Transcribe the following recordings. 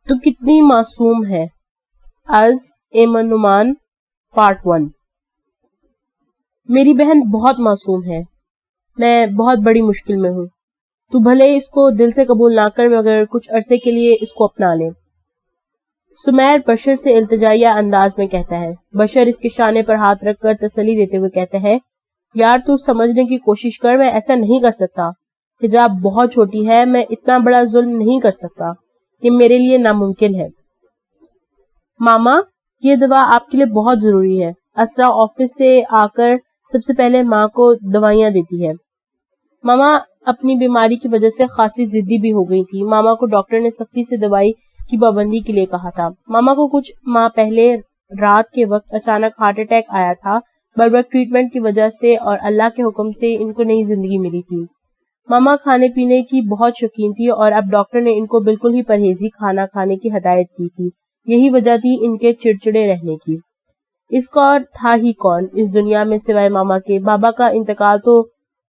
تو کتنی معصوم ہے. از ایمن نعمان پارٹ 1. میری بہن بہت معصوم ہے. میں بہت بڑی مشکل میں ہوں. تو بھلے اس کو دل سے قبول نہ کر مگر کچھ عرصے کے لیے اس کو اپنا لے. سمیر بشر سے التجائیہ انداز میں کہتا ہے. بشر اس کے شانے پر ہاتھ رکھ کر تسلی دیتے ہوئے کہتا ہے یار تو سمجھنے کی کوشش کر, میں ایسا نہیں کر سکتا. حجاب بہت چھوٹی ہے, میں اتنا بڑا ظلم نہیں کر سکتا. یہ میرے لیے ناممکن ہے. ماما یہ دوا آپ کے لیے بہت ضروری ہے. اسرا آفس سے آ کر سب سے پہلے ماں کو دوائیاں دیتی ہے. ماما اپنی بیماری کی وجہ سے خاصی ضدی بھی ہو گئی تھی. ماما کو ڈاکٹر نے سختی سے دوائی کی پابندی کے لیے کہا تھا. ماما کو کچھ ماہ پہلے رات کے وقت اچانک ہارٹ اٹیک آیا تھا. بر وقت ٹریٹمنٹ کی وجہ سے اور اللہ کے حکم سے ان کو نئی زندگی ملی تھی. ماما کھانے پینے کی بہت شوقین تھی اور اب ڈاکٹر نے ان کو بالکل ہی پرہیزی کھانا کھانے کی ہدایت کی تھی. یہی وجہ تھی ان کے چڑچڑے رہنے کی. اس کا اور تھا ہی کون اس دنیا میں سوائے ماما کے. بابا کا انتقال تو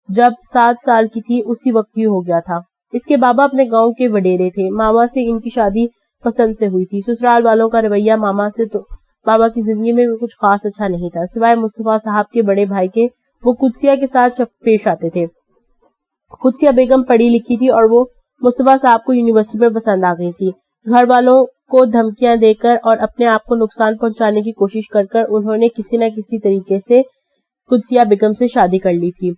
جب 7 سال کی تھی اسی وقت ہی ہو گیا تھا. اس کے بابا اپنے گاؤں کے وڈیرے تھے. ماما سے ان کی شادی پسند سے ہوئی تھی. سسرال والوں کا رویہ ماما سے تو بابا کی زندگی میں کچھ خاص اچھا نہیں تھا. سوائے مصطفیٰ صاحب کے بڑے بھائی کے وہ قدسیہ کے ساتھ پیش آتے تھے. قدسیہ بیگم پڑھی لکھی تھی اور وہ مصطفیٰ صاحب کو یونیورسٹی میں پسند آ گئی تھی. گھر والوں کو دھمکیاں دے کر اور اپنے آپ کو نقصان پہنچانے کی کوشش کر کر انہوں نے کسی نہ کسی طریقے سے قدسیہ بیگم سے شادی کر لی تھی.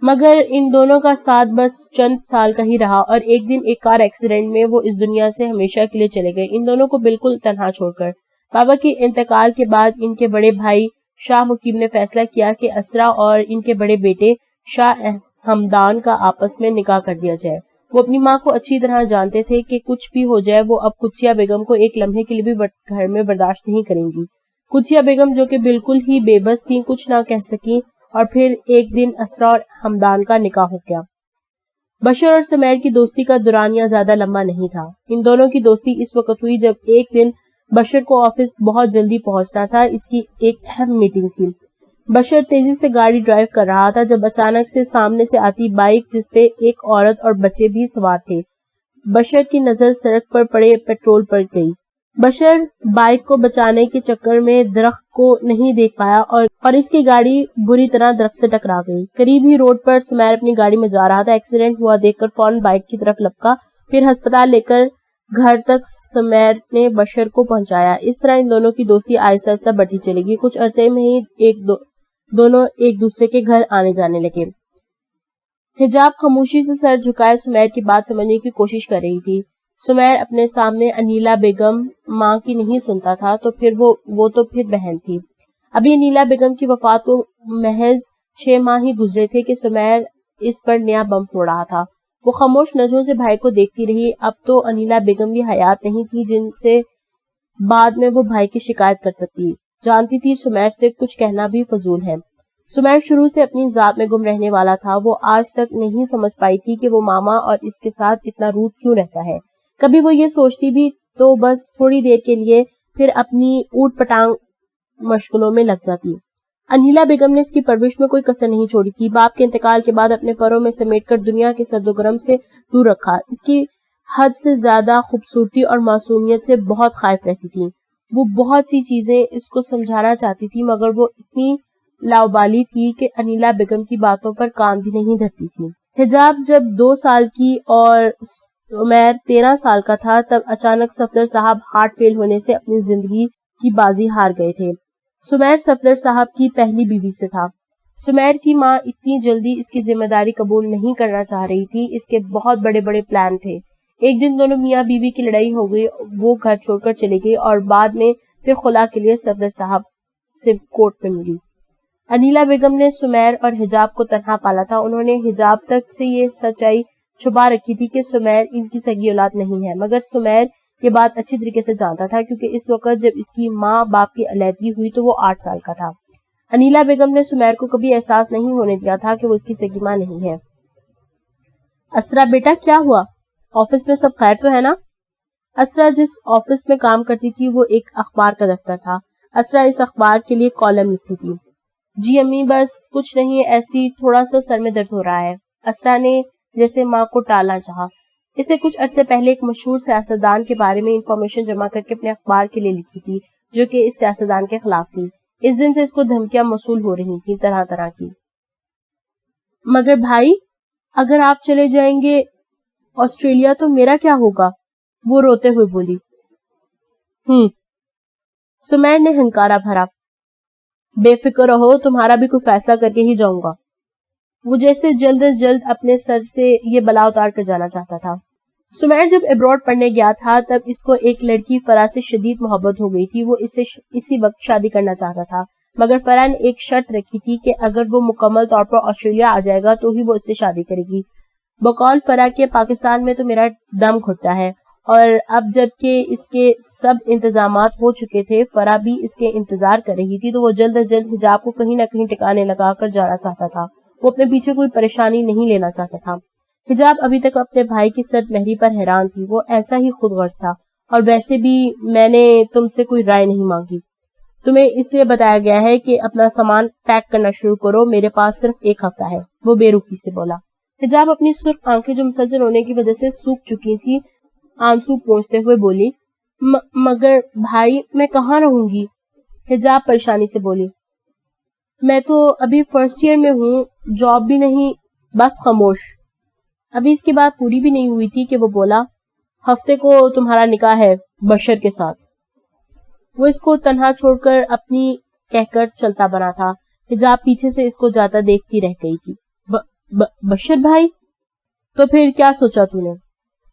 مگر ان دونوں کا ساتھ بس چند سال کا ہی رہا اور ایک دن ایک کار ایکسیڈنٹ میں وہ اس دنیا سے ہمیشہ کے لیے چلے گئے, ان دونوں کو بالکل تنہا چھوڑ کر. بابا کے انتقال کے بعد ان کے بڑے بھائی شاہ مقیم نے فیصلہ کیا کہ اسرا اور ان کے بڑے بیٹے شاہ ہمدان کا آپس میں نکاح کر دیا جائے. وہ اپنی ماں کو اچھی طرح جانتے تھے کہ کچھ بھی ہو جائے وہ اب قدسیہ بیگم کو ایک لمحے کے لیے بھی گھر میں برداشت نہیں کریں گی. قدسیہ بیگم جو کہ بالکل ہی بے بس تھیں کچھ نہ کہہ سکیں اور پھر ایک دن اسرا اور ہمدان کا نکاح ہو گیا. بشر اور سمیر کی دوستی کا دورانیہ زیادہ لمبا نہیں تھا. ان دونوں کی دوستی اس وقت ہوئی جب ایک دن بشر کو آفس بہت جلدی پہنچنا تھا. اس کی ایک اہم میٹنگ تھی. بشر تیزی سے گاڑی ڈرائیو کر رہا تھا جب اچانک سے سامنے سے آتی بائک جس پہ ایک عورت اور بچے بھی سوار تھے. بشر کی نظر سڑک پر پڑے پیٹرول پر گئی. بشر بائک کو بچانے کے چکر میں درخت کو نہیں دیکھ پایا اور اس کی گاڑی بری طرح درخت سے ٹکرا گئی. قریب ہی روڈ پر سمیر اپنی گاڑی میں جا رہا تھا. ایکسیڈنٹ ہوا دیکھ کر فوراً بائک کی طرف لپکا, پھر ہسپتال لے کر گھر تک سمیر نے بشر کو پہنچایا. اس طرح ان دونوں کی دوستی آہستہ آہستہ بڑھتی چلے گی. کچھ عرصے میں ہی دونوں ایک دوسرے کے گھر آنے جانے لگے. حجاب خاموشی سے سر جھکائے سمیر کی بات سمجھنے کی کوشش کر رہی تھی. سمیر اپنے سامنے انیلا بیگم ماں کی نہیں سنتا تھا تو پھر وہ تو پھر بہن تھی. ابھی انیلا بیگم کی وفات کو محض 6 ماہ ہی گزرے تھے کہ سمیر اس پر نیا بم پھوڑ رہا تھا. وہ خاموش نظروں سے بھائی کو دیکھتی رہی. اب تو انیلا بیگم بھی حیات نہیں تھی جن سے بعد میں وہ بھائی کی شکایت کر سکتی. جانتی تھی سمیر سے کچھ کہنا بھی فضول ہے. سمیر شروع سے اپنی ذات میں گم رہنے والا تھا. وہ آج تک نہیں سمجھ پائی تھی کہ وہ ماما اور اس کے ساتھ اتنا روڈ کیوں رہتا ہے. کبھی وہ یہ سوچتی بھی تو بس تھوڑی دیر کے لیے, پھر اپنی اوٹ پٹانگ مشغلوں میں لگ جاتی. انیلا بیگم نے اس کی پرورش میں کوئی کسر نہیں چھوڑی تھی. باپ کے انتقال کے بعد اپنے پروں میں سمیٹ کر دنیا کے سرد و گرم سے دور رکھا. اس کی حد سے زیادہ خوبصورتی اور معصومیت سے بہت خائف رہتی تھی. وہ بہت سی چیزیں اس کو سمجھانا چاہتی تھی مگر وہ اتنی لاؤبالی تھی کہ انیلا بیگم کی باتوں پر کان بھی نہیں دھرتی تھی. حجاب جب 2 سال کی اور سمیر 13 سال کا تھا تب اچانک صفدر صاحب ہارٹ فیل ہونے سے اپنی زندگی کی بازی ہار گئے تھے. سمیر صفدر صاحب کی پہلی بیوی سے تھا. سمیر کی ماں اتنی جلدی اس کی ذمہ داری قبول نہیں کرنا چاہ رہی تھی. اس کے بہت بڑے بڑے پلان تھے. ایک دن دونوں میاں بیوی کی لڑائی ہو گئی. وہ گھر چھوڑ کر چلی گئی اور بعد میں پھر خلا کے لیے صفدر صاحب سے کورٹ میں ملی. انیلا بیگم نے سمیر اور حجاب کو تنہا پالا تھا. انہوں نے حجاب تک سے یہ سچائی چھپا رکھی تھی کہ سمیر ان کی سگی اولاد نہیں ہے, مگر سمیر یہ بات اچھی طریقے سے جانتا تھا کیونکہ اس وقت جب اس کی ماں باپ کی علیحدگی ہوئی تو وہ 8 سال کا تھا. انیلا بیگم نے سمیر کو کبھی احساس نہیں ہونے دیا تھا کہ وہ اس کی سگی ماں نہیں ہے. اسرا بیٹا کیا ہوا؟ آفس میں سب خیر تو ہے نا؟ اسرا جس آفس میں کام کرتی تھی وہ ایک اخبار کا دفتر تھا. اسرا اس اخبار کے لیے کالم لکھتی تھی. جی امی بس کچھ نہیں, ایسی تھوڑا سا سر میں درد ہو رہا ہے. اسرا نے جیسے ماں کو ٹالنا چاہا. اسے کچھ عرصے پہلے ایک مشہور سیاستدان کے بارے میں انفارمیشن جمع کر کے اپنے اخبار کے لیے لکھی تھی جو کہ اس سیاستدان کے خلاف تھی. اس دن سے اس کو دھمکیاں موصول ہو رہی تھیں طرح طرح کی. مگر بھائی اگر آپ چلے جائیں گے آسٹریلیا تو میرا کیا ہوگا؟ وہ روتے ہوئے بولی. سمیر نے ہنکارا بھرا. بے فکر رہو، تمہارا بھی کوئی فیصلہ کر کے ہی جاؤں گا. وہ جیسے جلد از جلد اپنے سر سے یہ بلا اتار کر جانا چاہتا تھا. سمیر جب ابراڈ پڑھنے گیا تھا تب اس کو ایک لڑکی فرا سے شدید محبت ہو گئی تھی. وہ اس سے اسی وقت شادی کرنا چاہتا تھا، مگر فرا نے ایک شرط رکھی تھی کہ اگر وہ مکمل طور پر آسٹریلیا آ جائے گا تو ہی وہ اس سے شادی کرے گی. بقول فرا کے پاکستان میں تو میرا دم گھٹتا ہے، اور اب جب کہ اس کے سب انتظامات ہو چکے تھے، فرا بھی اس کے انتظار کر رہی تھی، تو وہ جلد از جلد حجاب کو کہیں نہ کہیں ٹکانے لگا کر جانا چاہتا تھا. وہ اپنے پیچھے کوئی پریشانی نہیں لینا چاہتا تھا. حجاب ابھی تک اپنے بھائی کی سرد مہری پر حیران تھی. وہ ایسا ہی خود غرض تھا، اور ویسے بھی میں نے تم سے کوئی رائے نہیں مانگی. تمہیں اس لیے بتایا گیا ہے کہ اپنا سامان پیک کرنا شروع کرو، میرے پاس صرف ایک ہفتہ ہے. وہ بے رخی سے بولا. حجاب اپنی سرخ آنکھیں جو مسلسل رونے کی وجہ سے سوکھ چکی تھی آنسو پوچھتے ہوئے بولی. مگر بھائی میں کہاں رہوں گی؟ حجاب پریشانی سے بولی. میں تو ابھی فرسٹ ایئر میں ہوں، جاب بھی نہیں. بس خاموش. ابھی اس کی بات پوری بھی نہیں ہوئی تھی کہ وہ بولا. ہفتے کو تمہارا نکاح ہے بشر کے ساتھ. وہ اس کو تنہا چھوڑ کر اپنی کہہ کر چلتا بنا تھا. حجاب پیچھے سے اس کو جاتا دیکھتی رہ گئی تھی. بشر بھائی؟ تو پھر کیا سوچا تو نے؟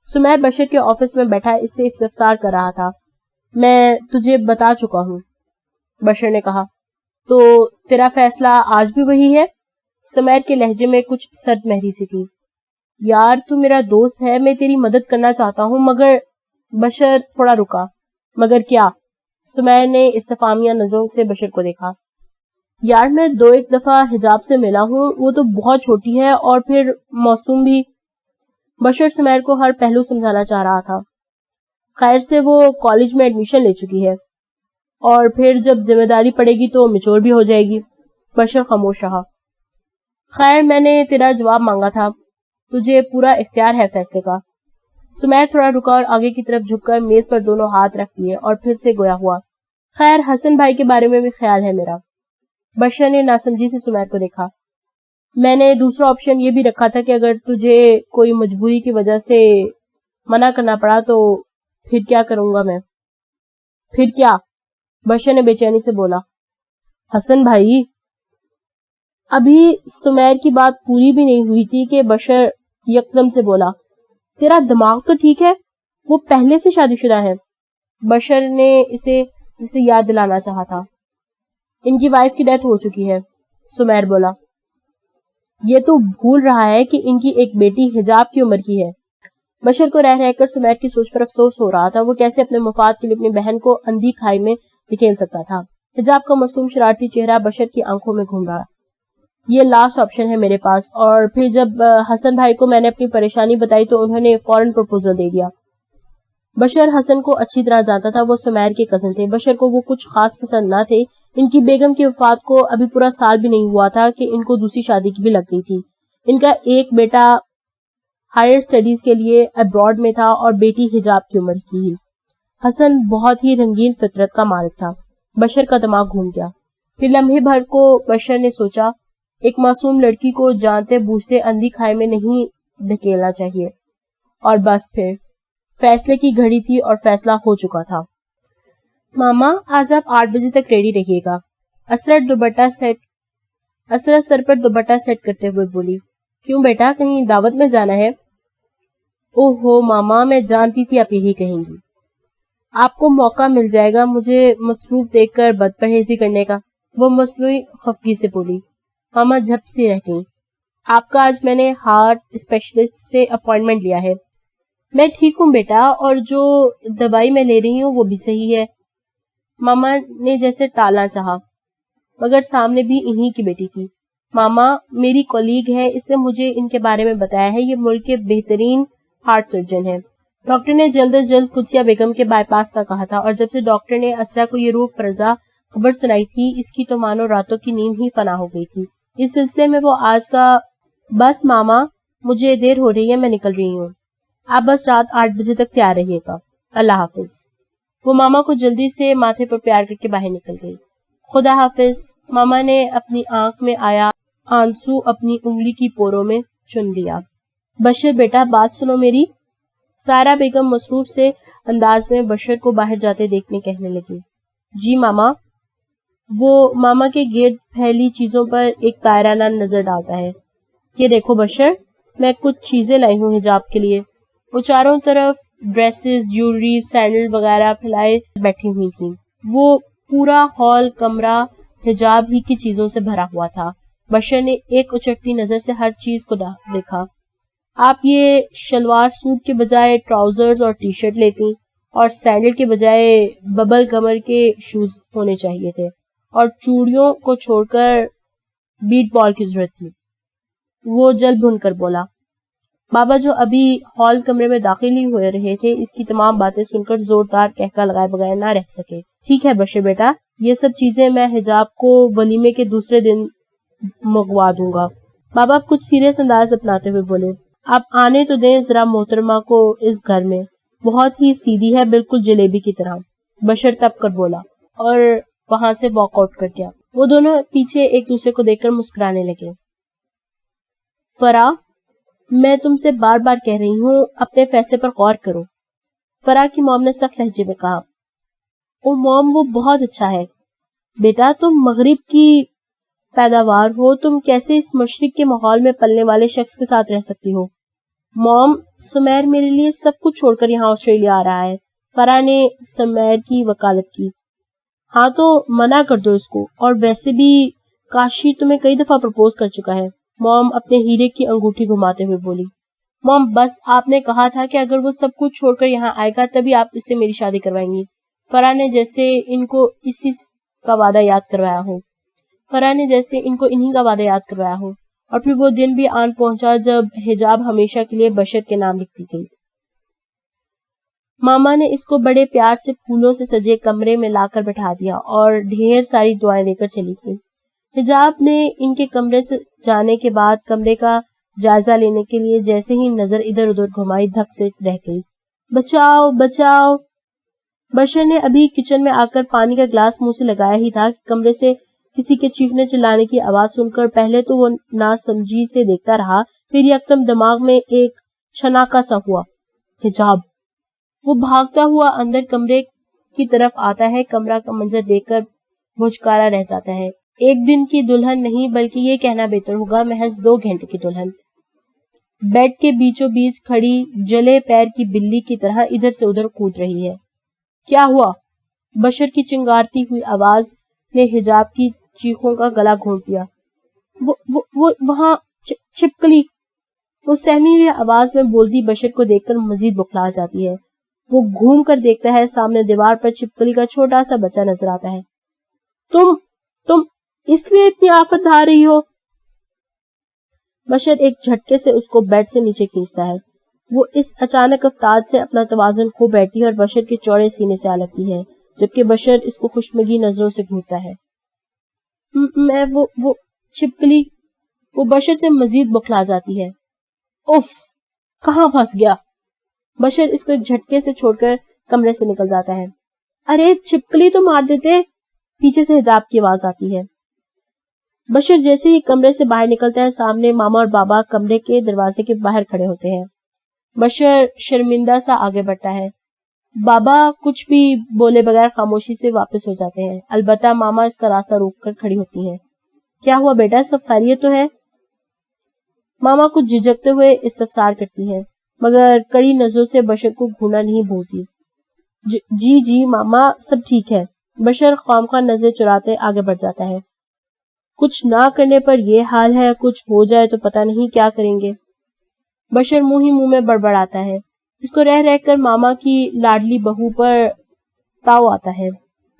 سمیر بشر کے آفس میں بیٹھا اس سے استفسار کر رہا تھا. میں تجھے بتا چکا ہوں، بشر نے کہا. تو تیرا فیصلہ آج بھی وہی ہے؟ سمیر کے لہجے میں کچھ سرد مہری سی تھی. یار تو میرا دوست ہے، میں تیری مدد کرنا چاہتا ہوں، مگر. بشر تھوڑا رکا. مگر کیا؟ سمیر نے استفہامیہ نظروں سے بشر کو دیکھا. یار میں 2-1 دفعہ حجاب سے ملا ہوں، وہ تو بہت چھوٹی ہے اور پھر معصوم بھی. بشر سمیر کو ہر پہلو سمجھانا چاہ رہا تھا. خیر سے وہ کالج میں ایڈمیشن لے چکی ہے، اور پھر جب ذمہ داری پڑے گی تو میچور بھی ہو جائے گی. بشر خاموش رہا. خیر میں نے تیرا جواب مانگا تھا، تجھے پورا اختیار ہے فیصلے کا. سمیر تھوڑا رکا اور آگے کی طرف جھک کر میز پر دونوں ہاتھ رکھ دیے اور پھر سے گویا ہوا. خیر حسن بھائی کے بارے میں بھی خیال ہے میرا. بشر نے ناسمجھی سے سمیر کو دیکھا. میں نے دوسرا آپشن یہ بھی رکھا تھا کہ اگر تجھے کوئی مجبوری کی وجہ سے منع کرنا پڑا تو پھر کیا کروں گا میں؟ پھر کیا؟ بشر نے بے چینی سے بولا. حسن بھائی. ابھی سمیر کی بات پوری بھی نہیں ہوئی تھی کہ بشر یکدم سے بولا. تیرا دماغ تو ٹھیک ہے، وہ پہلے سے شادی شدہ ہے. بشر نے اسے یاد دلانا چاہا تھا. ان کی وائف کی ڈیتھ ہو چکی ہے. سمیر بولا. یہ تو بھول رہا ہے کہ ان کی ایک بیٹی حجاب کی عمر کی ہے. بشر کو رہ کر سمیر کی سوچ پر افسوس ہو رہا تھا. وہ کیسے اپنے مفاد کے لیے اپنی بہن کو اندھی کھائی میں دھکیل سکتا تھا. حجاب کا معصوم شرارتی چہرہ بشر کی آنکھوں میں گھوم رہا. یہ لاسٹ آپشن ہے میرے پاس. اور پھر جب حسن بھائی کو میں نے اپنی پریشانی بتائی تو انہوں نے فوراً پروپوزل دے دیا. بشر حسن کو اچھی طرح جانتا تھا. وہ سمیر کے کزن تھے. بشر کو وہ کچھ خاص پسند نہ تھے. ان کی بیگم کی وفات کو ابھی پورا سال بھی نہیں ہوا تھا کہ ان کو دوسری شادی کی بھی لگ گئی تھی. ان کا ایک بیٹا ہائر اسٹڈیز کے لیے ابراڈ میں تھا اور بیٹی حجاب کی عمر کی ہی. حسن بہت ہی رنگین فطرت کا مالک تھا. بشر کا دماغ گھوم گیا. پھر لمحے بھر کو بشر نے سوچا ایک معصوم لڑکی کو جانتے بوجھتے اندھی کھائی میں نہیں دھکیلنا چاہیے. اور بس پھر فیصلے کی گھڑی تھی اور فیصلہ ہو چکا تھا. ماما آج آپ 8 بجے تک ریڈی رہیے گا. اسرت سر پر دوپٹہ سیٹ کرتے ہوئے بولی. کیوں بیٹا، کہیں دعوت میں جانا ہے؟ اوہ ہو ماما، میں جانتی تھی آپ یہی کہیں گی. آپ کو موقع مل جائے گا مجھے مصروف دیکھ کر بد پرہیزی کرنے کا. وہ مصنوعی خفگی سے بولی. ماما جھپ سی رہ گئی. آپ کا آج میں نے ہارٹ اسپیشلسٹ سے اپوائنٹمنٹ لیا ہے. میں ٹھیک ہوں بیٹا، اور جو دوائی میں لے رہی ہوں وہ بھی صحیح ہے. ماما نے جیسے ٹالنا چاہا، مگر سامنے بھی انہی کی بیٹی تھی. ماما میری کولیگ ہے، اس نے مجھے ان کے بارے میں بتایا ہے. یہ ملک کے بہترین ہارٹ سرجن ہے. ڈاکٹر نے جلد از جلد قدسیہ بیگم کے بائی پاس کا کہا تھا، اور جب سے ڈاکٹر نے اسرا کو یہ روح فرزا خبر سنائی تھی اس کی تو مانو راتوں کی نیند ہی فنا ہو گئی تھی. اس سلسلے میں وہ آج کا. بس ماما مجھے دیر ہو رہی ہے، میں نکل رہی ہوں. آپ بس رات 8 بجے تک تیار رہیے گا، اللہ حافظ۔ وہ ماما کو جلدی سے ماتھے پر پیار کر کے باہر نکل گئی۔ خدا حافظ۔ ماما نے اپنی آنکھ میں آیا آنسو اپنی انگلی کی پوروں میں چن لیا۔ بشر بیٹا بات سنو میری، سارا بیگم مصروف سے انداز میں بشر کو باہر جاتے دیکھنے کہنے لگی۔ جی ماما۔ وہ ماما کے گرد پھیلی چیزوں پر ایک طائرانہ نظر ڈالتا ہے۔ یہ دیکھو بشر، میں کچھ چیزیں لائی ہوں حجاب کے لیے۔ وہ چاروں طرف ڈریسز، جیولری، سینڈل وغیرہ پھیلائے بیٹھی ہوئی تھیں۔ وہ پورا ہال کمرہ حجاب ہی کی چیزوں سے بھرا ہوا تھا۔ بشر نے ایک اچٹتی نظر سے ہر چیز کو دیکھا۔ آپ یہ شلوار سوٹ کے بجائے ٹراؤزرز اور ٹی شرٹ لیتی اور سینڈل کے بجائے ببل کمر کے شوز ہونے چاہیے تھے، اور چوڑیوں کو چھوڑ کر بیٹ بال کی ضرورت تھی۔ وہ جل بھن کر بولا۔ بابا جو ابھی ہال کمرے میں داخل ہی ہوئے رہے تھے، اس کی تمام باتیں سن کر زوردار کہکا لگائے بغیر نہ رہ سکے۔ ٹھیک ہے بشر بیٹا، یہ سب چیزیں میں حجاب کو ولیمے کے دوسرے دن منگوا دوں گا۔ بابا کچھ سیریس انداز اپناتے ہوئے بولے۔ آپ آنے تو دیں ذرا محترمہ کو اس گھر میں، بہت ہی سیدھی ہے، بالکل جلیبی کی طرح۔ بشر تپ کر بولا اور وہاں سے واک آؤٹ کر گیا۔ وہ دونوں پیچھے ایک دوسرے کو دیکھ کر مسکرانے لگے۔ فرا، میں تم سے بار بار کہہ رہی ہوں اپنے فیصلے پر غور کرو، فرا کی موم نے سخت لہجے میں کہا۔ او موم، وہ بہت اچھا ہے۔ بیٹا تم مغرب کی پیداوار ہو، تم کیسے اس مشرق کے ماحول میں پلنے والے شخص کے ساتھ رہ سکتی ہو؟ موم، سمیر میرے لیے سب کچھ چھوڑ کر یہاں آسٹریلیا آ رہا ہے، فرا نے سمیر کی وکالت کی۔ ہاں تو منع کر دو اس کو، اور ویسے بھی کاشی تمہیں کئی دفعہ پرپوز کر چکا ہے، موم اپنے ہیرے کی انگوٹھی گھماتے ہوئے بولی۔ موم بس، آپ نے کہا تھا کہ اگر وہ سب کچھ چھوڑ کر یہاں آئے گا تبھی آپ اس سے میری شادی کروائیں گی، فرا نے جیسے ان کو اسی کا وعدہ یاد کروایا ہو۔ فرا نے جیسے ان کو انہی کا وعدہ یاد کروایا ہو۔ اور پھر وہ دن بھی آن پہنچا جب حجاب ہمیشہ کے لیے بشر کے نام لکھ دی گئی۔ ماما نے اس کو بڑے پیار سے پھولوں سے سجے کمرے میں لا کر بٹھا دیا اور ڈھیر ساری دعائیں دے کر چلی گئی۔ حجاب نے ان کے کمرے سے جانے کے بعد کمرے کا جائزہ لینے کے لیے جیسے ہی نظر ادھر ادھر گھمائی، دھک سے رہ گئی۔ بچاؤ بچاؤ! بشر نے ابھی کچن میں آ کر پانی کا گلاس منہ سے لگایا ہی تھا کہ کمرے سے کسی کے چیخنے چلانے کی آواز سن کر پہلے تو وہ ناسمجھی سے دیکھتا رہا، پھر یکدم دماغ میں ایک چھناکا سا ہوا۔ حجاب! وہ بھاگتا ہوا اندر کمرے کی طرف آتا ہے، کمرہ کا منظر دیکھ کر بھوچکارا رہ جاتا ہے۔ ایک دن کی دلہن نہیں بلکہ یہ کہنا بہتر ہوگا محض 2 گھنٹے کی دلہن بیڈ کے بیچوں بیچ کھڑی جلے پیر کی بلی کی طرح ادھر سے ادھر کود رہی ہے۔ کیا ہوا؟ بشر کی چنگارتی ہوئی آواز نے حجاب کی چیخوں کا گلا گھونٹ دیا۔ وہ وہاں چھپکلی! وہ سہمی ہوئی آواز میں بولتی بشر کو دیکھ کر مزید بکھلا جاتی ہے۔ وہ گھوم کر دیکھتا ہے، سامنے دیوار پر چھپکلی کا چھوٹا سا بچہ نظر آتا ہے۔ تم اس لیے اتنی آفت ڈھا رہی ہو؟ بشر ایک جھٹکے سے اس کو بیڈ سے نیچے کھینچتا ہے۔ وہ اس اچانک افتاد سے اپنا توازن کھو بیٹھتی ہے اور بشر کے چوڑے سینے سے آ لگتی ہے، جبکہ بشر اس کو خشمگی نظروں سے گھورتا ہے۔ میں وہ چھپکلی! وہ بشر سے مزید بکھلا جاتی ہے۔ اف! کہاں پھنس گیا؟ بشر اس کو ایک جھٹکے سے چھوڑ کر کمرے سے نکل جاتا ہے۔ ارے چھپکلی تو مار دیتے! پیچھے سے حجاب کی آواز آتی ہے۔ بشر جیسے ہی کمرے سے باہر نکلتا ہے، سامنے ماما اور بابا کمرے کے دروازے کے باہر کھڑے ہوتے ہیں۔ بشر شرمندہ سا آگے بڑھتا ہے۔ بابا کچھ بھی بولے بغیر خاموشی سے واپس ہو جاتے ہیں، البتہ ماما اس کا راستہ روک کر کھڑی ہوتی ہیں۔ کیا ہوا بیٹا، سب خیریت تو ہے؟ ماما کچھ جھجکتے ہوئے استفسار کرتی ہیں، مگر کڑی نظروں سے بشر کو گھورنا نہیں بھولتی۔ جی ماما سب ٹھیک ہے۔ بشر خوامخواہ نظر چراتے آگے بڑھ جاتا ہے۔ کچھ نہ کرنے پر یہ حال ہے، کچھ ہو جائے تو پتہ نہیں کیا کریں گے۔ بشر منہ ہی منہ میں بڑبڑاتا ہے۔ اس کو رہ رہ کر ماما کی لاڈلی بہو پر تاؤ آتا ہے۔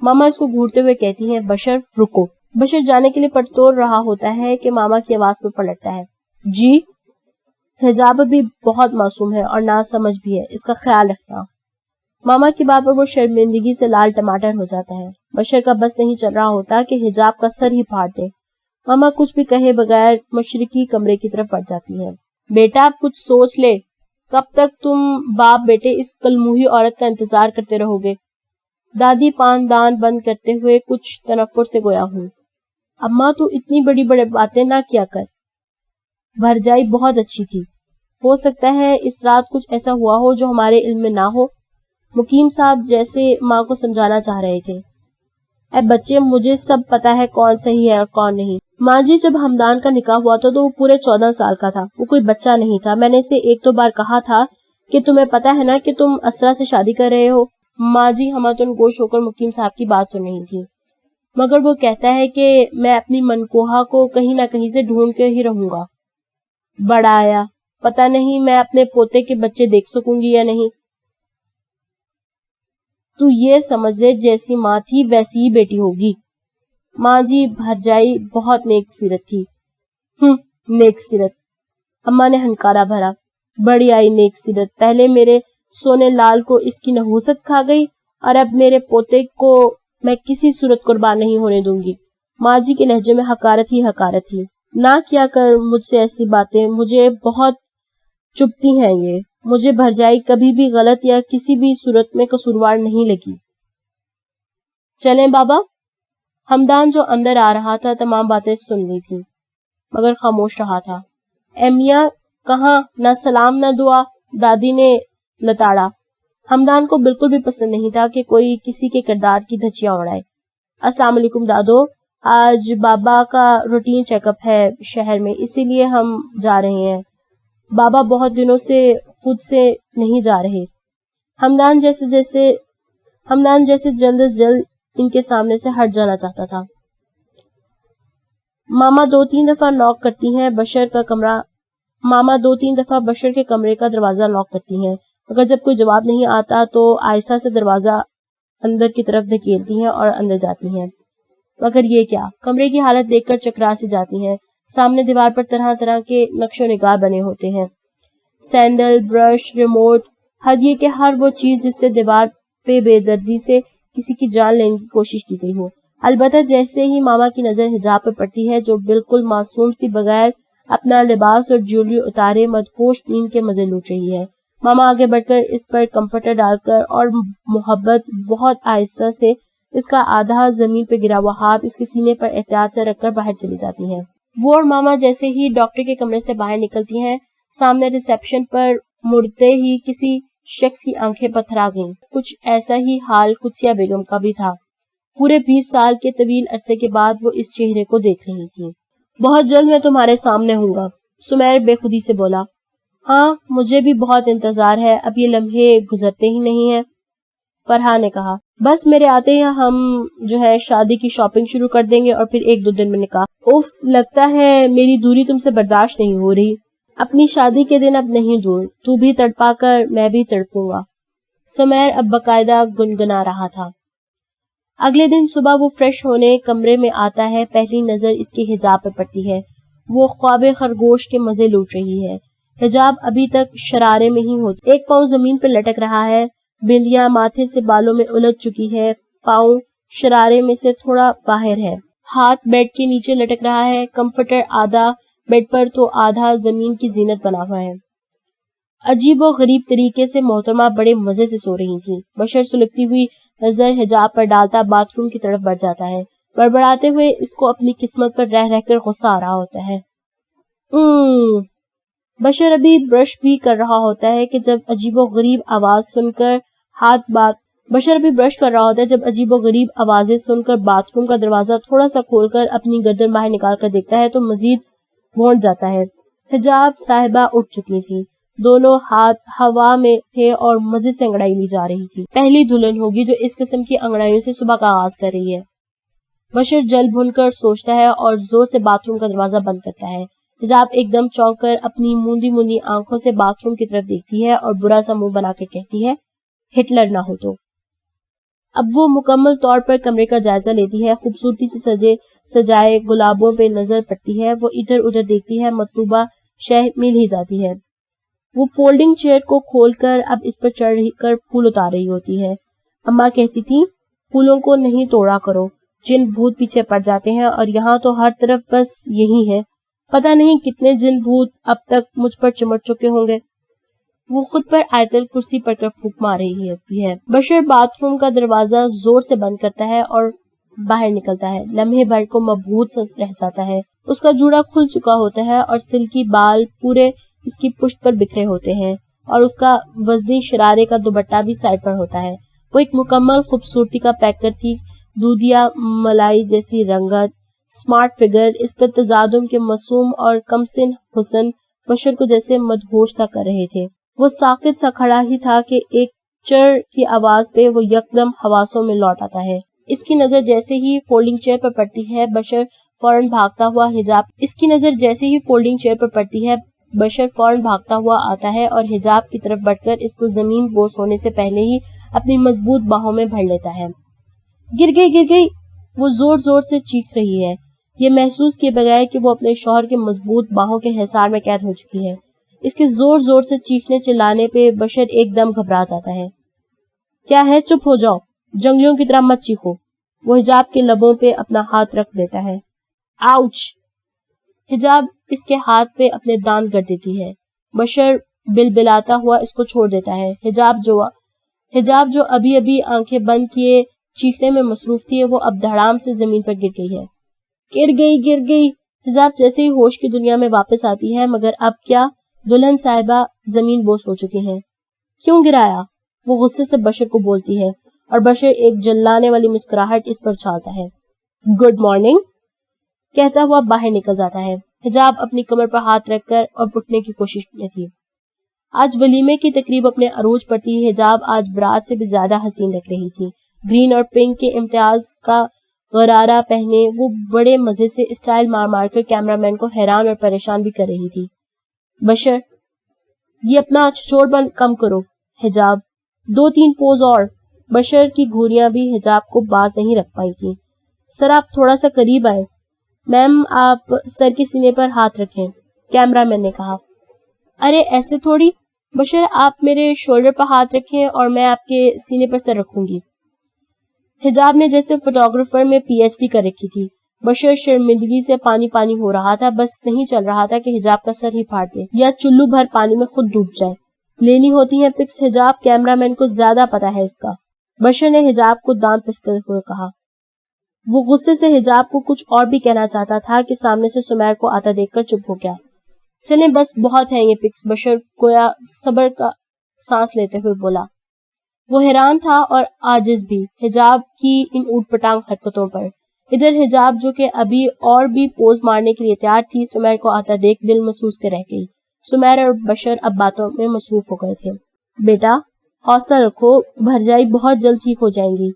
ماما اس کو گھورتے ہوئے کہتی ہیں، بشر رکو۔ بشر جانے کے لیے پڑتوڑ رہا ہوتا ہے کہ ماما کی آواز پر پلٹتا ہے۔ جی؟ حجاب بھی بہت معصوم ہے اور نہ سمجھ بھی ہے، اس کا خیال رکھنا۔ ماما کی بات پر وہ شرمندگی سے لال ٹماٹر ہو جاتا ہے۔ بشر کا بس نہیں چل رہا ہوتا کہ حجاب کا سر ہی پھاڑ دے۔ ماما کچھ بھی کہے بغیر مشرقی کمرے کی طرف بڑھ جاتی ہے۔ بیٹا کچھ سوچ لے، کب تک تم باپ بیٹے اس کلموہی عورت کا انتظار کرتے رہو گے؟ دادی پان دان بند کرتے ہوئے کچھ تنفر سے گویا ہوں۔ اماں تو اتنی بڑی بڑی باتیں نہ کیا کر۔ بھرجائی بہت اچھی تھی، ہو سکتا ہے اس رات کچھ ایسا ہوا ہو جو ہمارے علم میں نہ ہو۔ مقیم صاحب جیسے ماں کو سمجھانا چاہ رہے تھے۔ اے بچے، مجھے سب پتا ہے کون صحیح ہے اور کون نہیں۔ ماں جی، جب ہمدان کا نکاح ہوا تھا تو وہ پورے 14 سال کا تھا، وہ کوئی بچہ نہیں تھا۔ میں نے اسے 1-2 بار کہا تھا کہ تمہیں پتا ہے نا کہ تم اسرا سے شادی کر رہے ہو۔ ماں جی ہمتن گوش ہو کر مقیم صاحب کی بات سن رہی تھی۔ مگر وہ کہتا ہے کہ میں اپنی منکوہا کو کہیں نہ کہیں سے ڈھونڈ کے ہی رہوں گا۔ بڑا آیا، پتہ نہیں میں اپنے پوتے کے بچے دیکھ سکوں گی یا نہیں۔ تو یہ سمجھ لے جیسی ماں تھی ویسی ہی بیٹی ہوگی۔ ماں جی بھرجائی بہت نیک سیرت تھی۔ نیک سیرت، اماں نے ہنکارا بھرا۔ بڑی آئی نیک سیرت، پہلے میرے سونے لال کو اس کی نحوست کھا گئی اور اب میرے پوتے کو میں کسی صورت قربان نہیں ہونے دوں گی۔ ماں جی کے لہجے میں حقارت ہی حقارت تھی۔ نہ کیا کر مجھ سے ایسی باتیں، مجھے بہت چبھتی ہیں یہ۔ مجھے بھرجائی کبھی بھی غلط یا کسی بھی صورت میں قصوروار نہیں لگی۔ چلیں بابا؟ ہمدان جو اندر آ رہا تھا تمام باتیں سن لی تھی مگر خاموش رہا تھا۔ اے میاں، کہاں نہ سلام نہ دعا، دادی نے لتاڑا۔ ہمدان کو بالکل بھی پسند نہیں تھا کہ کوئی کسی کے کردار کی دھچیاں اڑائے۔ السلام علیکم دادو، آج بابا کا روٹین چیک اپ ہے شہر میں، اسی لیے ہم جا رہے ہیں۔ بابا بہت دنوں سے خود سے نہیں جا رہے۔ ہمدان جیسے جلد از جلد ان کے سامنے سے ہٹ جانا چاہتا تھا۔ ماما 2-3 دفعہ نوک کرتی ہیں بشر کے کمرے کا دروازہ نوک کرتی ہیں، مگر جب کوئی جواب نہیں آتا تو آہستہ سے دروازہ اندر کی طرف دھکیلتی ہیں اور اندر جاتی ہیں۔ مگر یہ کیا، کمرے کی حالت دیکھ کر چکرا سی جاتی ہیں۔ سامنے دیوار پر طرح طرح کے نقش و نگار بنے ہوتے ہیں، سینڈل، برش، ریموٹ، حد یہ کہ ہر وہ چیز جس سے دیوار پہ بے دردی سے کسی کی جان لینے کی کوشش کی گئی ہو۔ البتہ جیسے ہی ماما کی نظر حجاب پہ پڑتی ہے جو بالکل معصوم سی بغیر اپنا لباس اور جیولری اتارے مدہوش نیند کے مزے لوٹ رہی ہے، ماما آگے بڑھ کر اس پر کمفرٹر ڈال کر اور محبت بہت آہستہ سے اس کا آدھا زمین پہ گرا ہوا ہاتھ اس کے سینے پر احتیاط سے رکھ کر باہر چلی جاتی ہیں۔ وہ اور ماما جیسے ہی ڈاکٹر کے کمرے سے باہر نکلتی ہیں، سامنے ریسیپشن پر مڑتے ہی کسی شخص کی آنکھیں پتھرا گئیں۔ کچھ ایسا ہی حال قدسیہ بیگم کا بھی تھا۔ پورے 20 سال کے طویل عرصے کے بعد وہ اس چہرے کو دیکھ رہی تھی۔ بہت جلد میں تمہارے سامنے ہوں گا، سمیر بے خودی سے بولا۔ ہاں، مجھے بھی بہت انتظار ہے، اب یہ لمحے گزرتے ہی نہیں ہیں، فرحان نے کہا۔ بس میرے آتے ہی ہم شادی کی شاپنگ شروع کر دیں گے اور پھر 1-2 دن میں نکاح۔ اف، لگتا ہے میری دوری تم سے برداشت نہیں ہو رہی۔ اپنی شادی کے دن اب نہیں دور، تو بھی تڑپا کر میں بھی تڑپوں گا، سمیر اب باقاعدہ گنگنا رہا تھا۔ اگلے دن صبح وہ فریش ہونے کمرے میں آتا ہے، پہلی نظر اس کے حجاب پہ پڑتی ہے۔ وہ خواب خرگوش کے مزے لوٹ رہی ہے۔ حجاب ابھی تک شرارے میں ہی ہوتی، ایک پاؤں زمین پہ لٹک رہا ہے، بندیاں ماتھے سے بالوں میں الجھ چکی ہے، پاؤں شرارے میں سے تھوڑا باہر ہے، ہاتھ بیڈ کے نیچے لٹک رہا ہے، کمفرٹر آدھا بیڈ پر تو آدھا زمین کی زینت بنا ہوا ہے۔ عجیب و غریب طریقے سے محترمہ بڑے مزے سے سو رہی تھی۔ بشر سلگتی ہوئی نظر حجاب پر ڈالتا باتھ روم کی طرف بڑھ جاتا ہے، بڑبڑاتے ہوئے اس کو اپنی قسمت پر رہ کر غصہ آ رہا ہوتا ہے۔ بشر ابھی برش بھی کر رہا ہوتا ہے کہ جب عجیب و غریب آواز سن کر عجیب و غریب آوازیں سن کر باتھ روم کا دروازہ تھوڑا سا کھول کر اپنی گردن باہر نکال کر دیکھتا ہے تو مزید بھونٹ جاتا ہے۔ حجاب صاحبہ اٹھ چکی تھی، دونوں ہاتھ ہوا میں تھے اور مزے سے انگڑائی لی جا رہی تھی۔ پہلی دلہن ہوگی جو اس قسم کی انگڑائیوں سے صبح کا آغاز کر رہی ہے، بشر جل بھن کر سوچتا ہے اور زور سے باتھ روم کا دروازہ بند کرتا ہے۔ حجاب ایک دم چونک کر اپنی موندی آنکھوں سے باتھ روم کی طرف دیکھتی ہے اور برا سا منہ بنا کر کہتی ہے، ہٹلر نہ ہو تو۔ اب وہ مکمل طور پر کمرے کا جائزہ لیتی ہے، خوبصورتی سے سجائے گلابوں پہ نظر پڑتی ہے، وہ ادھر ادھر دیکھتی ہے، مطلوبہ شے مل ہی جاتی ہے۔ وہ فولڈنگ چیئر کو کھول کر اب اس پر چڑھ کر پھول اتار رہی ہوتی ہے۔ اماں کہتی تھی، پھولوں کو نہیں توڑا کرو، جن بھوت پیچھے پڑ جاتے ہیں، اور یہاں تو ہر طرف بس یہی ہے، پتہ نہیں کتنے جن بھوت اب تک مجھ پر چمٹ چکے ہوں گے۔ وہ خود پر آیت الکرسی پڑھ کر پھونک مار رہی ہے۔ بشر باتھ روم کا دروازہ زور سے بند کرتا ہے اور باہر نکلتا ہے، لمحے بھر کو مبہوت سا رہ جاتا ہے۔ اس کا جوڑا کھل چکا ہوتا ہے اور سلکی بال پورے اس کی پشت پر بکھرے ہوتے ہیں اور اس کا وزنی شرارے کا دوپٹہ بھی سائڈ پر ہوتا ہے۔ وہ ایک مکمل خوبصورتی کا پیکر تھی، دودھیا ملائی جیسی رنگت، سمارٹ فگر، اس پر تصادم کے معصوم اور کم سن حسن بشر کو جیسے مدہوش تھا کر رہے تھے۔ وہ ساکت سا کھڑا ہی تھا کہ ایک چر کی آواز پہ وہ یکدم حواسوں میں لوٹ آتا ہے۔ اس کی نظر جیسے ہی فولڈنگ چیئر پر پڑتی ہے بشر فوراً بھاگتا ہوا آتا ہے اور حجاب کی طرف بڑھ کر اس کو زمین بوس ہونے سے پہلے ہی اپنی مضبوط باہوں میں بھر لیتا ہے۔ گر گئی وہ زور زور سے چیخ رہی ہے، یہ محسوس کیے بغیر کہ وہ اپنے شوہر کے مضبوط باہوں کے حصار میں قید ہو چکی ہے۔ اس کے زور زور سے چیخنے چلانے پہ بشر ایک دم گھبرا جاتا ہے۔ کیا ہے، چپ ہو جاؤ، جنگلیوں کی طرح مت چیخو۔ وہ حجاب کے لبوں پہ اپنا ہاتھ رکھ دیتا ہے۔ آؤچ! حجاب اس کے ہاتھ پہ اپنے دانت گڑ دیتی ہے۔ بشر بلبلاتا ہوا اس کو چھوڑ دیتا ہے۔ حجاب جو ابھی ابھی آنکھیں بند کیے چیخنے میں مصروف تھی، وہ اب دھڑام سے زمین پر گر گئی ہے۔ گر گئی حجاب جیسے ہی ہوش کی دنیا میں واپس آتی ہے، مگر اب کیا، دلہن صاحبہ زمین بوس ہو چکی ہیں۔ کیوں گرایا؟ وہ غصے سے بشر کو بولتی ہے اور بشر ایک جلانے والی مسکراہٹ اس پر چھالتا ہے۔ گڈ مارننگ کہتا ہوا باہر نکل جاتا ہے۔ حجاب اپنی کمر پر ہاتھ رکھ کر اور اٹھنے کی کوشش میں تھی۔ آج ولیمے کی تقریب اپنے عروج پر تھی۔ حجاب آج برات سے بھی زیادہ حسین لگ رہی تھی۔ گرین اور پنک کے امتیاز کا غرارہ پہنے وہ بڑے مزے سے اسٹائل مار مار کر کیمرہ مین کو حیران اور پریشان بھی کر رہی تھی۔ بشر، یہ اپنا چھچوڑ بند کم کرو۔ حجاب، 2-3 پوز اور۔ بشر کی گھوریاں بھی حجاب کو باز نہیں رکھ پائی تھی۔ سر آپ تھوڑا سا قریب آئیں۔ میم آپ سر کے سینے پر ہاتھ رکھیں، کیمرہ مین نے کہا۔ ارے ایسے تھوڑی، بشر آپ میرے شولڈر پر ہاتھ رکھیں اور میں آپ کے سینے پر سر رکھوں گی۔ حجاب نے جیسے فوٹوگرافر میں پی ایچ ڈی کر رکھی تھی۔ بشر شرمندگی سے پانی پانی ہو رہا تھا، بس نہیں چل رہا تھا کہ حجاب کا سر ہی پھاڑ دے یا چلو بھر پانی میں خود ڈوب جائے۔ لینی ہوتی ہیں پکس حجاب، کیمرہ مین کو زیادہ پتا ہے اس کا، بشر نے حجاب کو دانت پسکتے ہوئے کہا۔ وہ غصے سے حجاب کو کچھ اور بھی کہنا چاہتا تھا کہ سامنے سے سمیر کو آتا دیکھ کر چپ ہو گیا۔ چلیں بس بہت ہیں یہ پکس، بشر گویا صبر کا سانس لیتے ہوئے بولا۔ وہ حیران تھا اور عاجز بھی حجاب کی ان اوٹ پٹانگ حرکتوں پر۔ ادھر حجاب جو کہ ابھی اور بھی پوز مارنے کے لیے تیار تھی، سمیر کو آتا دیکھ دل محسوس کے رہ گئی۔ سمیر اور بشر اب باتوں میں مصروف ہو گئے تھے۔ بیٹا حوصلہ رکھو، بھرجائی بہت جلد ٹھیک ہو جائیں گی۔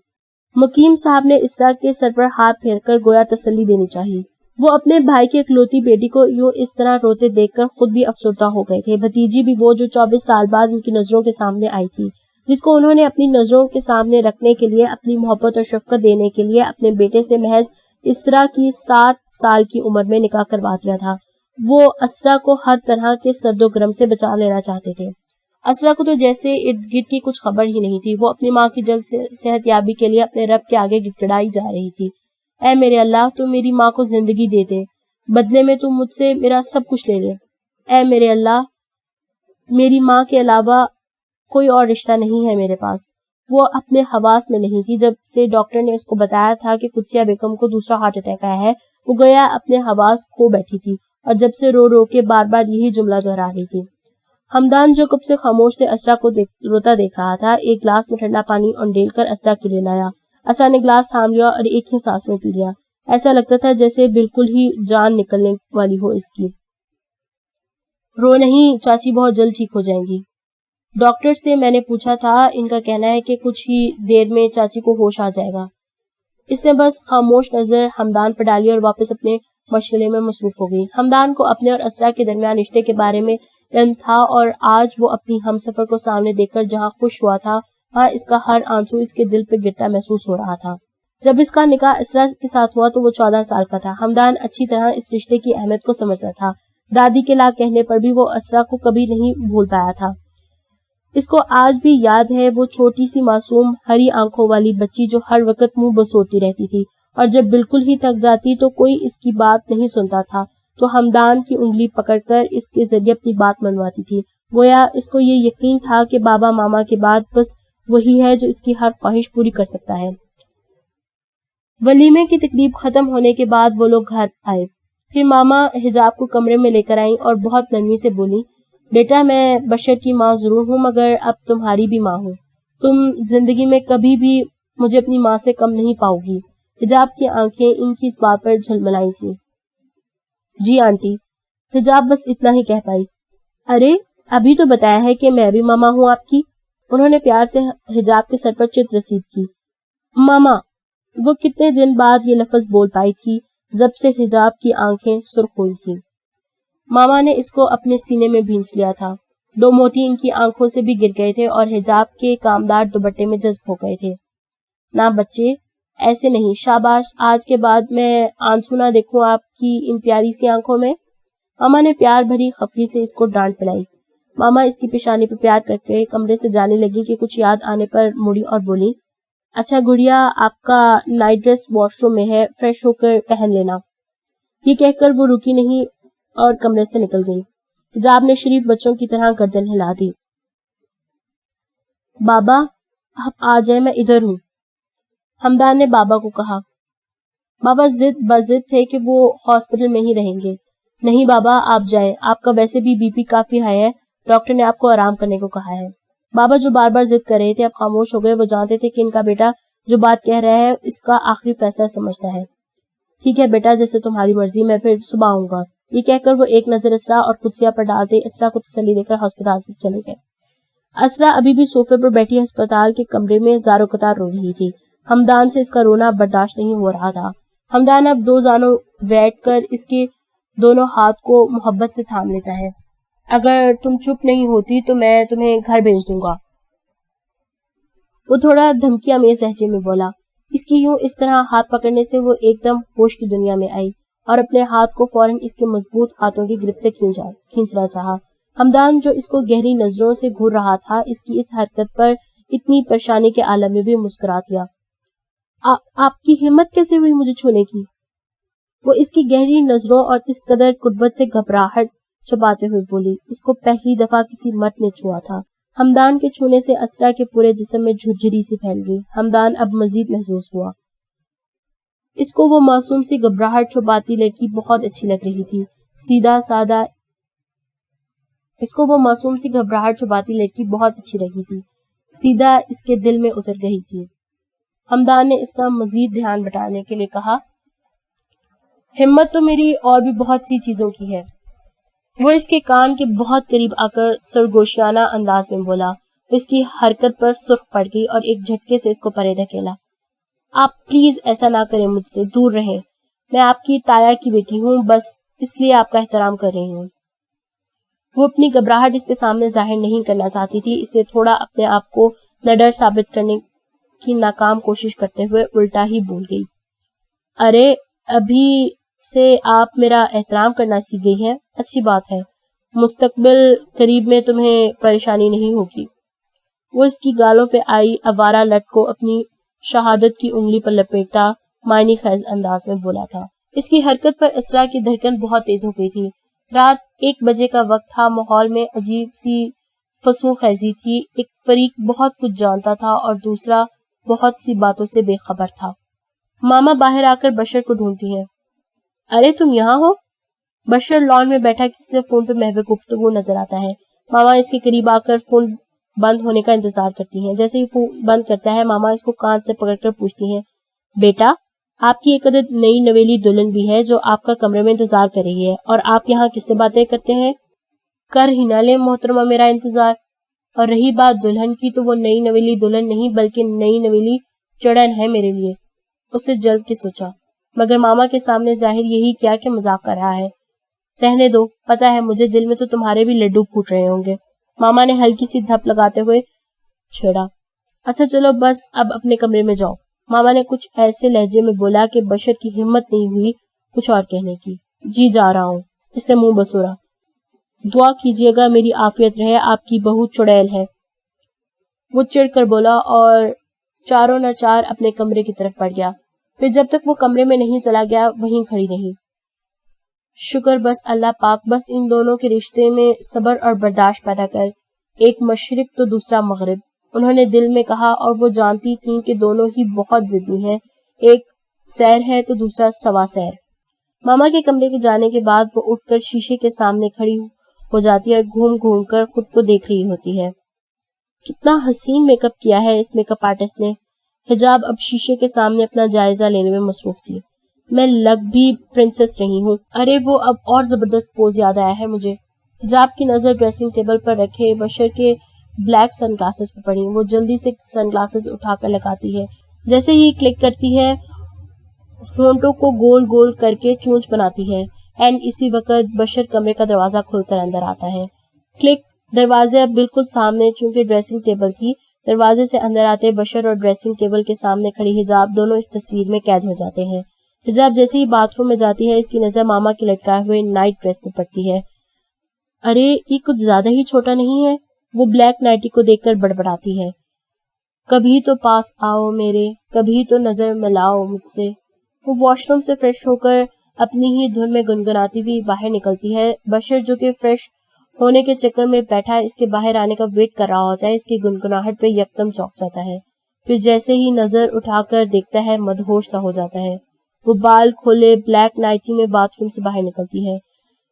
مقیم صاحب نے اسرا کے سر پر ہاتھ پھیر کر گویا تسلی دینی چاہیے۔ وہ اپنے بھائی کی اکلوتی بیٹی کو یوں اس طرح روتے دیکھ کر خود بھی افسردہ ہو گئے تھے۔ بھتیجی بھی وہ جو 24 سال بعد ان کی نظروں کے سامنے آئی تھی، جس کو انہوں نے اپنی نظروں کے سامنے رکھنے کے لیے، اپنی محبت اور شفقت دینے کے لیے اپنے بیٹے سے محض اسرا کی 7 سال کی عمر میں نکاح کروا دیا تھا۔ وہ اسرا کو ہر طرح کے سرد و گرم سے بچا لینا چاہتے تھے۔ اسرا کو تو جیسے ارد گرد کی کچھ خبر ہی نہیں تھی۔ وہ اپنی ماں کی جلد صحت یابی کے لیے اپنے رب کے آگے گڑگڑائی جا رہی تھی۔ اے میرے اللہ، تو میری ماں کو زندگی دے دے، بدلے میں تو مجھ سے میرا سب کچھ لے لے۔ اے میرے اللہ، میری ماں کے علاوہ کوئی اور رشتہ نہیں ہے میرے پاس۔ وہ اپنے حواس میں نہیں تھی۔ جب سے ڈاکٹر نے اس کو بتایا تھا کہ قدسیہ بیگم کو دوسرا ہارٹ اٹیک آیا ہے، وہ گویا اپنے حواس کھو بیٹھی تھی اور جب سے رو رو کے بار بار یہی جملہ دہرا رہی تھی۔ ہمدان جو کب سے خاموش سے اسرا کو روتا دیکھ رہا تھا، ایک گلاس میں ٹھنڈا پانی انڈیل کر اسرا کے لیے لایا۔ اسرا نے گلاس تھام لیا اور ایک ہی سانس میں پی لیا۔ ایسا لگتا تھا جیسے بالکل ہی جان نکلنے والی ہو اس کی۔ رو نہیں چاچی، بہت جلد ٹھیک ہو جائیں گی۔ ڈاکٹر سے میں نے پوچھا تھا، ان کا کہنا ہے کہ کچھ ہی دیر میں چاچی کو ہوش آ جائے گا۔ اس نے بس خاموش نظر ہمدان پر ڈالی اور واپس اپنے مشغلے میں مصروف ہو گئی۔ ہمدان کو اپنے اور اسرا کے درمیان رشتے کے بارے میں علم تھا اور آج وہ اپنی ہمسفر کو سامنے دیکھ کر جہاں خوش ہوا تھا، وہاں اس کا ہر آنسو اس کے دل پہ گرتا محسوس ہو رہا تھا۔ جب اس کا نکاح اسرا کے ساتھ ہوا تو وہ 14 سال کا تھا۔ ہمدان اچھی طرح اس رشتے کی اہمیت کو سمجھتا تھا۔ دادی کے لا کہنے پر بھی وہ اسرا کو کبھی نہیں بھول پایا تھا۔ اس کو آج بھی یاد ہے وہ چھوٹی سی معصوم ہری آنکھوں والی بچی جو ہر وقت منہ بسوتی رہتی تھی اور جب بالکل ہی تھک جاتی تو کوئی اس کی بات نہیں سنتا تھا تو ہمدان کی انگلی پکڑ کر اس کے ذریعے اپنی بات منواتی تھی۔ گویا اس کو یہ یقین تھا کہ بابا ماما کے بعد بس وہی ہے جو اس کی ہر خواہش پوری کر سکتا ہے۔ ولیمے کی تقریب ختم ہونے کے بعد وہ لوگ گھر آئے۔ پھر ماما حجاب کو کمرے میں لے کر آئیں اور بہت نرمی سے بولی، بیٹا میں بشر کی ماں ضرور ہوں مگر اب تمہاری بھی ماں ہوں۔ تم زندگی میں کبھی بھی مجھے اپنی ماں سے کم نہیں پاؤ گی۔ حجاب کی آنکھیں ان کی اس بات پر جھلملائی تھیں۔ جی آنٹی، حجاب بس اتنا ہی کہہ پائی۔ ارے ابھی تو بتایا ہے کہ میں بھی ماما ہوں آپ کی۔ انہوں نے پیار سے حجاب کے سر پر چت رسید کی۔ ماما، وہ کتنے دن بعد یہ لفظ بول پائی تھی جب سے حجاب کی آنکھیں سرخ ہوئی تھیں۔ ماما نے اس کو اپنے سینے میں بھینچ لیا تھا۔ دو موتی ان کی آنکھوں سے بھی گر گئے تھے اور حجاب کے کامدار دوپٹے میں جذب ہو گئے تھے۔ نہ بچے، ایسے نہیں، شاباش، آج کے بعد میں آنسو نہ دیکھوں آپ کی ان پیاری سی آنکھوں میں۔ ماما نے پیار بھری خفگی سے اس کو ڈانٹ پلائی۔ ماما اس کی پیشانی پہ پیار کر کے کمرے سے جانے لگی کہ کچھ یاد آنے پر مڑی اور بولی، اچھا گڑیا، آپ کا نائٹ ڈریس واش روم میں ہے، فریش ہو کر پہن لینا۔ یہ کہہ کر وہ رکی نہیں اور کمرے سے نکل گئی۔ حجاب نے شریف بچوں کی طرح گردن ہلا دی۔ بابا آپ آ جائیں، میں ادھر ہوں، ہمدان نے بابا کو کہا۔ بابا ضد بضد تھے کہ وہ ہاسپٹل میں ہی رہیں گے۔ نہیں بابا، آپ جائیں، آپ کا ویسے بھی بی پی کافی ہائی ہے، ڈاکٹر نے آپ کو آرام کرنے کو کہا ہے۔ بابا جو بار بار ضد کر رہے تھے اب خاموش ہو گئے۔ وہ جانتے تھے کہ ان کا بیٹا جو بات کہہ رہا ہے اس کا آخری فیصلہ سمجھتا ہے۔ ٹھیک ہے بیٹا، جیسے تمہاری مرضی، میں پھر صبح آؤں گا۔ یہ کہہ کر وہ ایک نظر اسرا اور قدسیہ پر ڈالتے اسرا کو تسلی دے کر ہسپتال سے چلے گئے۔ اسرا ابھی بھی صوفے پر بیٹھی ہسپتال کے کمرے میں زارو قطار رو رہی تھی۔ ہمدان سے اس کا رونا برداشت نہیں ہو رہا تھا۔ ہمدان اب دو زانوں بیٹھ کر اس کے دونوں ہاتھ کو محبت سے تھام لیتا ہے۔ اگر تم چپ نہیں ہوتی تو میں تمہیں گھر بھیج دوں گا، وہ تھوڑا دھمکی آمیز لہجے میں بولا۔ اس کی یوں اس طرح ہاتھ پکڑنے سے وہ ایک دم ہوش کی دنیا میں آئی اور اپنے ہاتھ کو فوراً اس کے مضبوط ہاتھوں کی گرفت سے کھینچنا چاہا۔ ہمدان جو اس کو گہری نظروں سے گھور رہا تھا اس کی اس حرکت پر اتنی پریشانی کے عالم میں بھی مسکرا دیا۔ آپ کی ہمت کیسے ہوئی مجھے چھونے کی؟ وہ اس کی گہری نظروں اور اس قدر قربت سے گھبراہٹ چھپاتے ہوئے بولی۔ اس کو پہلی دفعہ کسی مرد نے چھوا تھا۔ ہمدان کے چھونے سے اسرا کے پورے جسم میں جھرجھری سی پھیل گئی۔ ہمدان اب مزید محظوظ ہوا۔ اس کو وہ معصوم سی گھبراہٹ چھپاتی لڑکی بہت اچھی لگ رہی تھی۔ سیدھا سادہ اس کو وہ معصوم سی گھبراہٹ چھپاتی لڑکی بہت اچھی لگی تھی، سیدھا اس کے دل میں اتر گئی تھی۔ ہمدان نے اس کا مزید دھیان بٹانے کے لیے کہا، ہمت تو میری اور بھی بہت سی چیزوں کی ہے۔ وہ اس کے کان کے بہت قریب آ کر سرگوشیانہ انداز میں بولا۔ اس کی حرکت پر سرخ پڑ گئی اور ایک جھٹکے سے اس کو پرے دھکیلا۔ آپ پلیز ایسا نہ کریں، مجھ سے دور رہیں، میں آپ کی تایا کی بیٹی ہوں، بس اس لیے آپ کا احترام کر رہی ہوں۔ وہ اپنی گھبراہٹ اس کے سامنے ظاہر نہیں کرنا چاہتی تھی، اس لیے تھوڑا اپنے آپ کو نڈر ثابت کرنے کی ناکام کوشش کرتے ہوئے الٹا ہی بول گئی، ارے ابھی سے آپ میرا احترام کرنا سیکھ گئی ہیں، اچھی بات ہے، مستقبل قریب میں تمہیں پریشانی نہیں ہوگی۔ وہ اس کی گالوں پہ آئی آوارہ لٹ کو اپنی شہادت کی انگلی پر لپیٹتا معنی خیز انداز میں بولا تھا۔ اس کی حرکت پر اسرا کی دھڑکن بہت تیز ہو گئی تھی۔ رات 1 بجے کا وقت تھا، ماحول میں عجیب سی فسوں خیزی تھی۔ ایک فریق بہت کچھ جانتا تھا اور دوسرا بہت سی باتوں سے بے خبر تھا۔ ماما باہر آ کر بشر کو ڈھونڈتی ہیں۔ ارے تم یہاں ہو؟ بشر لان میں بیٹھا کسی سے فون پہ محو گفتگو نظر آتا ہے۔ ماما اس کے قریب آ کر فون بند ہونے کا انتظار کرتی ہیں۔ جیسے ہی فون بند کرتا ہے ماما اس کو کان سے پکڑ کر پوچھتی ہیں، بیٹا آپ کی ایک عدد نئی نویلی دلہن بھی ہے جو آپ کا کمرے میں انتظار کر رہی ہے، اور آپ یہاں کس سے باتیں کرتے ہیں؟ کر ہی نہ لیں محترمہ میرا انتظار۔ اور رہی بات دلہن کی تو وہ نئی نویلی دلہن نہیں بلکہ نئی نویلی چڑن ہے میرے لیے۔ اس سے جلد کے سوچا، مگر ماما کے سامنے ظاہر یہی کیا کہ مذاق کر رہا ہے۔ رہنے دو، پتا ہے مجھے دل میں تو تمہارے بھی لڈو پھوٹ رہے ہوں گے، ماما نے ہلکی سی دھپ لگاتے ہوئے چھیڑا۔ اچھا چلو بس اب اپنے کمرے میں جاؤ، ماما نے کچھ ایسے لہجے میں بولا کہ بشر کی ہمت نہیں ہوئی کچھ اور کہنے کی۔ جی جا رہا ہوں، اس سے منہ بسورا۔ دعا کیجیے گا میری عافیت رہے، آپ کی بہو چڑیل ہے، وہ چڑھ کر بولا اور چاروں نہ چار اپنے کمرے کی طرف بڑھ گیا۔ پھر جب تک وہ کمرے میں نہیں چلا گیا وہیں کھڑی رہی۔ شکر بس اللہ پاک، بس ان دونوں کے رشتے میں صبر اور برداشت پیدا کر، ایک مشرق تو دوسرا مغرب، انہوں نے دل میں کہا، اور وہ جانتی تھیں کہ دونوں ہی بہت ضدی ہیں، ایک سیر ہے تو دوسرا سوا سیر۔ ماما کے کمرے کے جانے کے بعد وہ اٹھ کر شیشے کے سامنے کھڑی ہو جاتی ہے اور گھوم گھوم کر خود کو دیکھ رہی ہوتی ہے۔ کتنا حسین میک اپ کیا ہے اس میک اپ آرٹسٹ نے۔ حجاب اب شیشے کے سامنے اپنا جائزہ لینے میں مصروف تھی۔ میں لگ بھی پرنسس رہی ہوں، ارے وہ اب اور زبردست پوز یاد آیا ہے مجھے۔ حجاب کی نظر ڈریسنگ ٹیبل پر رکھے بشر کے بلیک سن گلاسز پر پڑی، وہ جلدی سے سن گلاسز اٹھا کر لگاتی ہے، جیسے ہی کلک کرتی ہے ہونٹوں کو گول گول کر کے چونچ بناتی ہے، اینڈ اسی وقت بشر کمرے کا دروازہ کھول کر اندر آتا ہے۔ کلک، دروازے اب بالکل سامنے، چونکہ ڈریسنگ ٹیبل تھی، دروازے سے اندر آتے بشر اور ڈریسنگ ٹیبل کے سامنے کھڑی حجاب دونوں اس تصویر میں قید ہو جاتے ہیں۔ حجاب جیسے ہی باتھ روم میں جاتی ہے اس کی نظر ماما کی لٹکائے ہوئے نائٹ ڈریس پہ پڑتی ہے۔ ارے یہ کچھ زیادہ ہی چھوٹا نہیں ہے؟ وہ بلیک نائٹی کو دیکھ کر بڑبڑاتی ہے۔ کبھی تو پاس آؤ میرے، کبھی تو نظر ملاؤ مجھ سے۔ وہ واش روم سے فریش ہو کر اپنی ہی دھن میں گنگناتی ہوئی باہر نکلتی ہے۔ بشر جو کہ فریش ہونے کے چکر میں بیٹھا اس کے باہر آنے کا ویٹ کر رہا ہوتا ہے، اس کی گنگناہٹ پہ یکدم چونک جاتا ہے، پھر جیسے ہی نظر اٹھا کر دیکھتا ہے مدہوش سا ہو جاتا ہے۔ وہ بال کھولے بلیک نائٹی میں باتھ روم سے باہر نکلتی ہے۔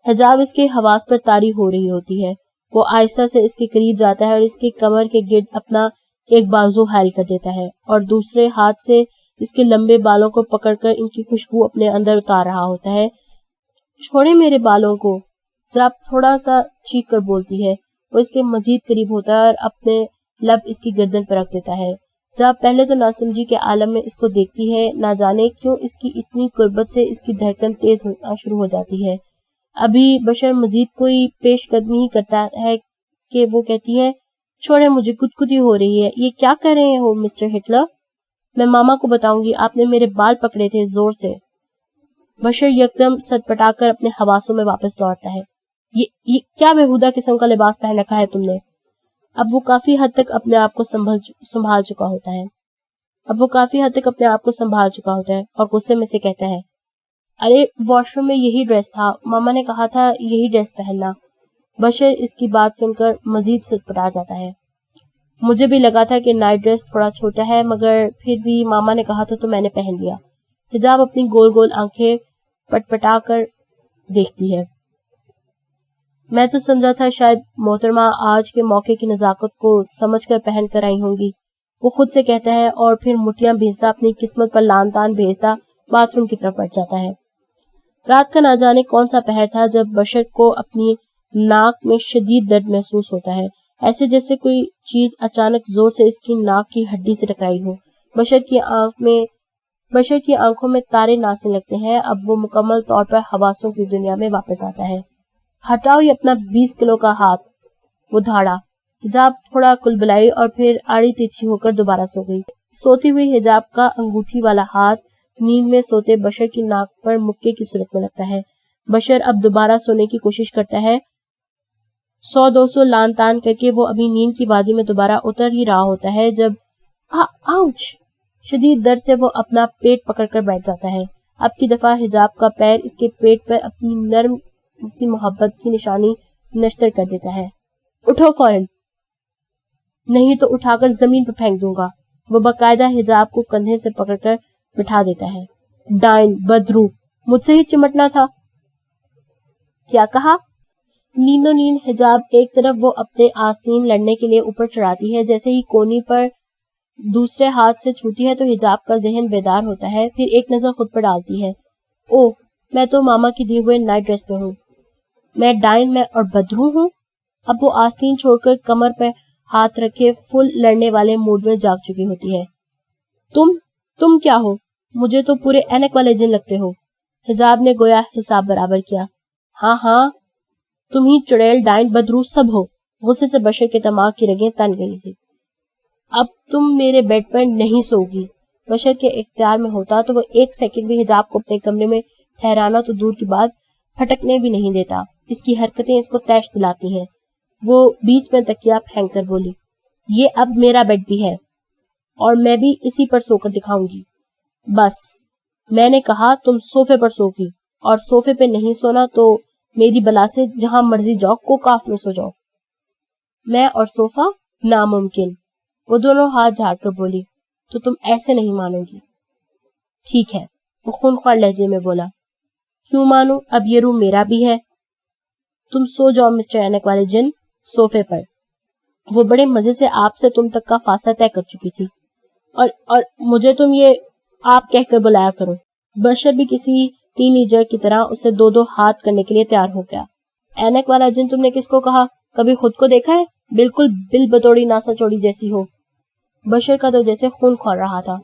حجاب اس کے حواس پر طاری ہو رہی ہوتی ہے۔ وہ آہستہ سے اس کے قریب جاتا ہے اور اس کی کمر کے گرد اپنا ایک بازو حائل کر دیتا ہے اور دوسرے ہاتھ سے اس کے لمبے بالوں کو پکڑ کر ان کی خوشبو اپنے اندر اتار رہا ہوتا ہے۔ چھوڑے میرے بالوں کو، جب تھوڑا سا چیخ کر بولتی ہے۔ وہ اس کے مزید قریب ہوتا ہے اور اپنے لب اس کی گردن پر رکھ دیتا ہے۔ جب پہلے تو ناسمجھی کے عالم میں اس کو دیکھتی ہے، نہ جانے کیوں اس کی اتنی قربت سے اس کی دھڑکن تیز ہونا شروع ہو جاتی ہے۔ ابھی بشر مزید کوئی پیش قدمی ہی کرتا ہے کہ وہ کہتی ہے، چھوڑے مجھے، کدکدی ہو رہی ہے، یہ کیا کر رہے ہو مسٹر ہٹلر؟ میں ماما کو بتاؤں گی، آپ نے میرے بال پکڑے تھے زور سے۔ بشر یکدم سٹپٹا کر اپنے حواسوں میں واپس لوٹتا ہے۔ یہ کیا بےہودہ قسم کا لباس پہن رکھا ہے تم نے؟ اب وہ کافی حد تک اپنے آپ کو سنبھال چکا ہوتا ہے اور غصے میں سے کہتا ہے، ارے واش روم میں یہی ڈریس تھا، ماما نے کہا تھا یہی ڈریس پہننا۔ بشر اس کی بات سن کر مزید سٹپٹا جاتا ہے۔ مجھے بھی لگا تھا کہ نائٹ ڈریس تھوڑا چھوٹا ہے، مگر پھر بھی ماما نے کہا تھا تو میں نے پہن لیا۔ حجاب اپنی گول گول آنکھیں پٹپٹا کر دیکھتی ہے۔ میں تو سمجھا تھا شاید محترمہ آج کے موقع کی نزاکت کو سمجھ کر پہن کر آئی ہوں گی، وہ خود سے کہتا ہے اور پھر مٹھیاں بھیجتا اپنی قسمت پر لان تان بھیجتا باتھ روم کی طرف بڑھ جاتا ہے۔ رات کا نہ جانے کون سا پہر تھا جب بشر کو اپنی ناک میں شدید درد محسوس ہوتا ہے، ایسے جیسے کوئی چیز اچانک زور سے اس کی ناک کی ہڈی سے ٹکرائی ہو۔ بشر کی آنکھوں میں تارے ناچنے لگتے ہیں۔ اب وہ مکمل طور پر حواسوں کی دنیا میں واپس آتا ہے۔ ہٹاؤ یہ اپنا 20 کلو کا ہاتھ، وہ دھاڑا۔ حجاب تھوڑا کلبلائی اور پھر آڑی تیچھی ہو کر دوبارہ سو گئی۔ سوتی ہوئی حجاب کا انگوٹھی والا ہاتھ نیند میں سوتے بشر کی ناک پر مکے کی صورت میں لگتا ہے۔ بشر اب دوبارہ سونے کی کوشش کرتا ہے، 100-200 لان تان کر کے وہ ابھی نیند کی وادی میں دوبارہ اتر ہی رہا ہوتا ہے جب آؤچ! شدید درد سے وہ اپنا پیٹ پکڑ کر بیٹھ جاتا ہے۔ اب کی دفعہ حجاب کا پیر اس کے پیٹ پر اپنی نرم سی محبت کی نشانی نشتر کر دیتا ہے۔ اٹھو فوراً، نہیں تو اٹھا کر زمین پر پھینک دوں گا۔ وہ باقاعدہ حجاب کو کندھے سے پکڑ کر بٹھا دیتا ہے۔ ڈائن، بدرو، مجھ سے ہی چمٹنا تھا۔ کیا کہا؟ نیندو نیند حجاب ایک طرف وہ اپنے آستین لڑنے کے لیے اوپر چڑھاتی ہے، جیسے ہی کونی پر دوسرے ہاتھ سے چھوتی ہے تو حجاب کا ذہن بیدار ہوتا ہے، پھر ایک نظر خود پر ڈالتی ہے۔ اوہ، میں تو ماما کی دی ہوئے نائٹ ڈریس میں ہوں۔ میں ڈائن میں اور بدرو ہوں۔ اب وہ آستین چھوڑ کر کمر پہ ہاتھ رکھے فل لڑنے والے موڈ میں جاگ چکی ہوتی ہے۔ تم کیا ہو؟ مجھے تو پورے اینک والے جن لگتے ہو۔ حجاب نے گویا حساب برابر کیا۔ ہاں تم ہی چڑیل، ڈائن، بدرو سب ہو۔ غصے سے بشر کے دماغ کی رگیں تن گئی تھی۔ اب تم میرے بیڈ پر نہیں سو گی۔ بشر کے اختیار میں ہوتا تو وہ ایک سیکنڈ بھی حجاب کو اپنے کمرے میں ٹھہرانا تو دور کی بات پھٹکنے بھی نہیں دیتا۔ اس کی حرکتیں اس کو تیش دلاتی ہیں۔ وہ بیچ میں تکیا پھینک کر بولی، یہ اب میرا بیڈ بھی ہے اور میں بھی اسی پر سو کر دکھاؤں گی۔ بس میں نے کہا تم صوفے پر سو گی۔ اور صوفے پہ نہیں سونا تو میری بلا سے جہاں مرضی جاؤ کوکاف میں سو جاؤ. میں اور صوفہ؟ ناممکن. وہ دونوں ہاتھ جھاڑ کر بولی. تو تم ایسے نہیں مانو گی. ٹھیک ہے، وہ خونخوار لہجے میں بولا. کیوں مانو؟ اب یہ روم میرا بھی ہے. تم سو جاؤ مسٹر اینک والے جن، صوفے پر. وہ بڑے مزے سے آپ سے تم تک کا فاصلہ طے کر چکی تھی. اور مجھے تم یہ آپ کہہ کر بلایا کرو. بشر بھی کسی ٹین ایجر کی طرح اسے دو دو ہاتھ کرنے کے لیے تیار ہو گیا. اینک والا جن تم نے کس کو کہا؟ کبھی خود کو دیکھا ہے؟ بالکل بل بتوڑی ناسا چوڑی جیسی ہو. بشر کا تو جیسے خون کھول رہا تھا.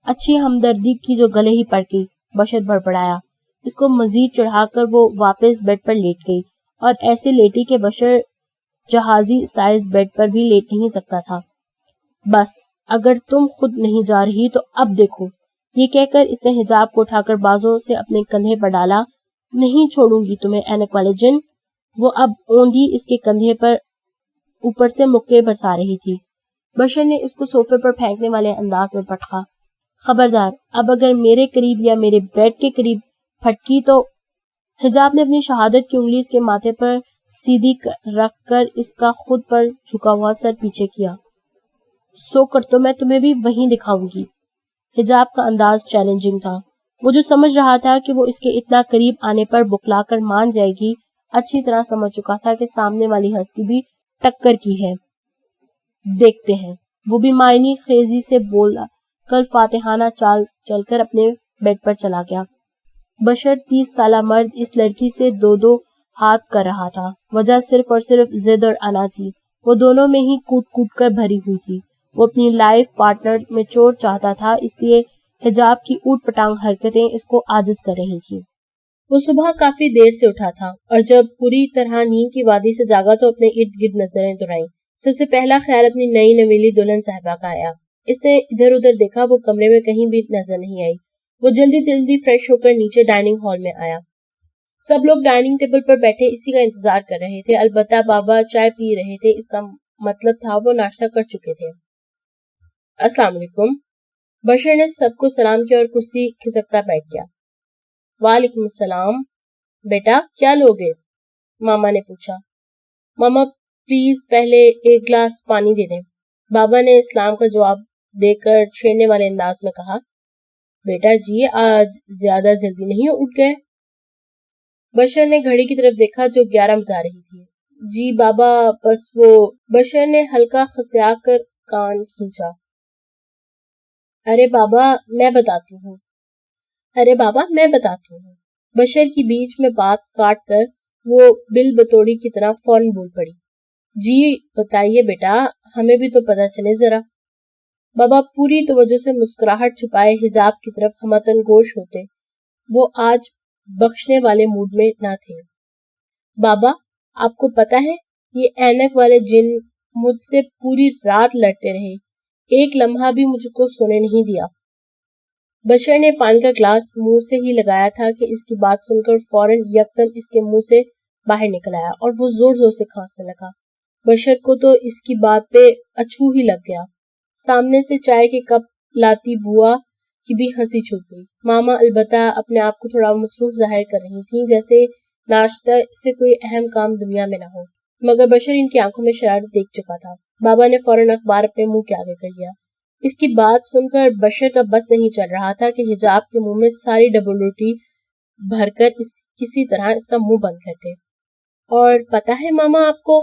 اچھی ہمدردی کی جو گلے ہی پڑ گئی. بشر بڑبڑایا. اس کو مزید چڑھا کر وہ واپس بیڈ پر لیٹ گئی اور ایسے لیٹی کہ بشر جہازی سائز بیڈ پر بھی لیٹ نہیں سکتا تھا. بس اگر تم خود نہیں جا رہی تو اب دیکھو. یہ کہہ کر اس نے حجاب کو اٹھا کر بازوں سے اپنے کندھے پر ڈالا. نہیں چھوڑوں گی تمہیں اینک والے جن. وہ اب اوندھی اس کے کندھے پر اوپر سے مکے برسا رہی تھی. بشر نے اس کو صوفے پر پھینکنے والے انداز میں پٹخا. خبردار، اب اگر میرے قریب یا میرے بیڈ کے قریب پھٹکی تو. حجاب نے اپنی شہادت کی انگلی اس کے ماتھے پر سیدھی رکھ کر اس کا خود پر جھکا ہوا سر پیچھے کیا. سو کر تو میں تمہیں بھی وہیں دکھاؤں گی. حجاب کا انداز چیلنجنگ تھا. وہ جو سمجھ رہا تھا کہ وہ اس کے اتنا قریب آنے پر بکلا کر مان جائے گی، اچھی طرح سمجھ چکا تھا کہ سامنے والی ہستی بھی ٹکر کی ہے. دیکھتے ہیں. وہ بھی معنی خیزی سے بولا کل فاتحانہ چال چل کر اپنے بیڈ پر چلا گیا. بشر 30 سالہ مرد اس لڑکی سے دو دو ہاتھ کر رہا تھا. وجہ صرف اور صرف ضد اور انا تھی. وہ دونوں میں ہی کوٹ کوٹ کر بھری ہوئی تھی. وہ اپنی لائف پارٹنر میں چور چاہتا تھا، اس لیے حجاب کی اوٹ پٹانگ حرکتیں اس کو عاجز کر رہی تھی. وہ صبح کافی دیر سے اٹھا تھا اور جب پوری طرح نیند کی وادی سے جاگا تو اپنے ارد گرد نظریں دورائیں. سب سے پہلا خیال اپنی نئی نویلی دلہن صاحبہ کا آیا. اس نے ادھر ادھر دیکھا. وہ کمرے میں کہیں بھی نظر نہیں آئی. وہ جلدی جلدی فریش ہو کر نیچے ڈائننگ ہال میں آیا. سب لوگ ڈائننگ ٹیبل پر بیٹھے اسی کا انتظار کر رہے تھے. البتہ بابا چائے پی رہے تھے. اس کا مطلب تھا وہ ناشتہ کر چکے تھے. السلام علیکم. بشر نے سب کو سلام کیا اور کرسی کھسکتا بیٹھ گیا. وعلیکم السلام. بیٹا کیا لوگے؟ ماما نے پوچھا. ماما پلیز پہلے ایک گلاس پانی دے دیں. بابا نے اسلام کا جواب دے کر چھیڑنے والے انداز میں کہا. بیٹا جی آج زیادہ جلدی نہیں اٹھ گئے؟ بشر نے گھڑی کی طرف دیکھا جو 11 بجا رہی تھی. جی بابا بس وہ. بشر نے ہلکا خسیا کر کان کھینچا. ارے بابا میں بتاتی ہوں. ارے بابا میں بتاتی ہوں. بشر کی بیچ میں بات کاٹ کر وہ بل بتوڑی کی طرح فوراً بول پڑی. جی بتائیے بیٹا، ہمیں بھی تو پتہ چلے ذرا. بابا پوری توجہ سے مسکراہٹ چھپائے حجاب کی طرف ہمتن گوش ہوتے. وہ آج بخشنے والے موڈ میں نہ تھے. بابا آپ کو پتہ ہے یہ اینک والے جن مجھ سے پوری رات لڑتے رہے، ایک لمحہ بھی مجھ کو سونے نہیں دیا. بشر نے پانی کا گلاس منہ سے ہی لگایا تھا کہ اس کی بات سن کر فوراً یکدم اس کے منہ سے باہر نکل آیا اور وہ زور زور سے کھانسنے لگا. بشر کو تو اس کی بات پہ اچھو ہی لگ گیا. سامنے سے چائے کے کپ لاتی بوا کی بھی ہنسی چھوٹ گئی. ماما البتہ اپنے آپ کو تھوڑا مصروف ظاہر کر رہی تھیں، جیسے ناشتہ سے کوئی اہم کام دنیا میں نہ ہو، مگر بشر ان کی آنکھوں میں شرارت دیکھ چکا تھا. بابا نے فوراً اخبار اپنے منہ کے آگے کر لیا. اس کی بات سن کر بشر کا بس نہیں چل رہا تھا کہ حجاب کے منہ میں ساری ڈبل روٹی بھر کر کسی طرح اس کا منہ بند کرتے. اور پتہ ہے ماما آپ کو؟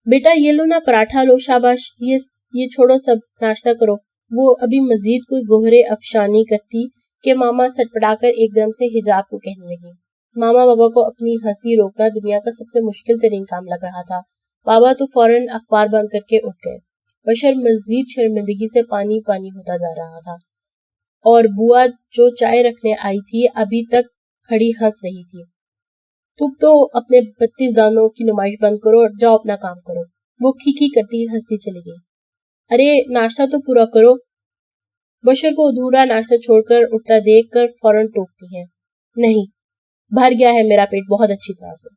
بیٹا یہ لو نا پراٹھا لو. شاباش، یہ چھوڑو سب، ناشتہ کرو. وہ ابھی مزید کوئی گوہرے افشانی کرتی کہ ماما سٹپٹا کر ایک دم سے حجاب کو کہنے لگی. ماما بابا کو اپنی ہنسی روکنا دنیا کا سب سے مشکل ترین کام لگ رہا تھا. بابا تو فوراً اخبار بند کر کے اٹھ گئے. بشر مزید شرمندگی سے پانی پانی ہوتا جا رہا تھا اور بوا جو چائے رکھنے آئی تھی ابھی تک کھڑی ہنس رہی تھی. تم تو اپنے 32 دانوں کی نمائش بند کرو اور جاؤ اپنا کام کرو. وہ کھی کرتی ہنستی چلی گئی. ارے ناشتہ تو پورا کرو. بشر کو ادھورا ناشتہ چھوڑ کر اٹھتا دیکھ کر فوراً ٹوکتی ہیں. نہیں، بھر گیا ہے میرا پیٹ بہت اچھی طرح سے.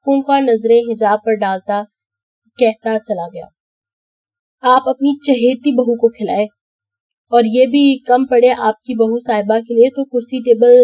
خونخوار نظریں حجاب پر ڈالتا کہتا چلا گیا. آپ اپنی چہیتی بہو کو کھلائے، اور یہ بھی کم پڑے آپ کی بہو صاحبہ کے لیے تو کرسی ٹیبل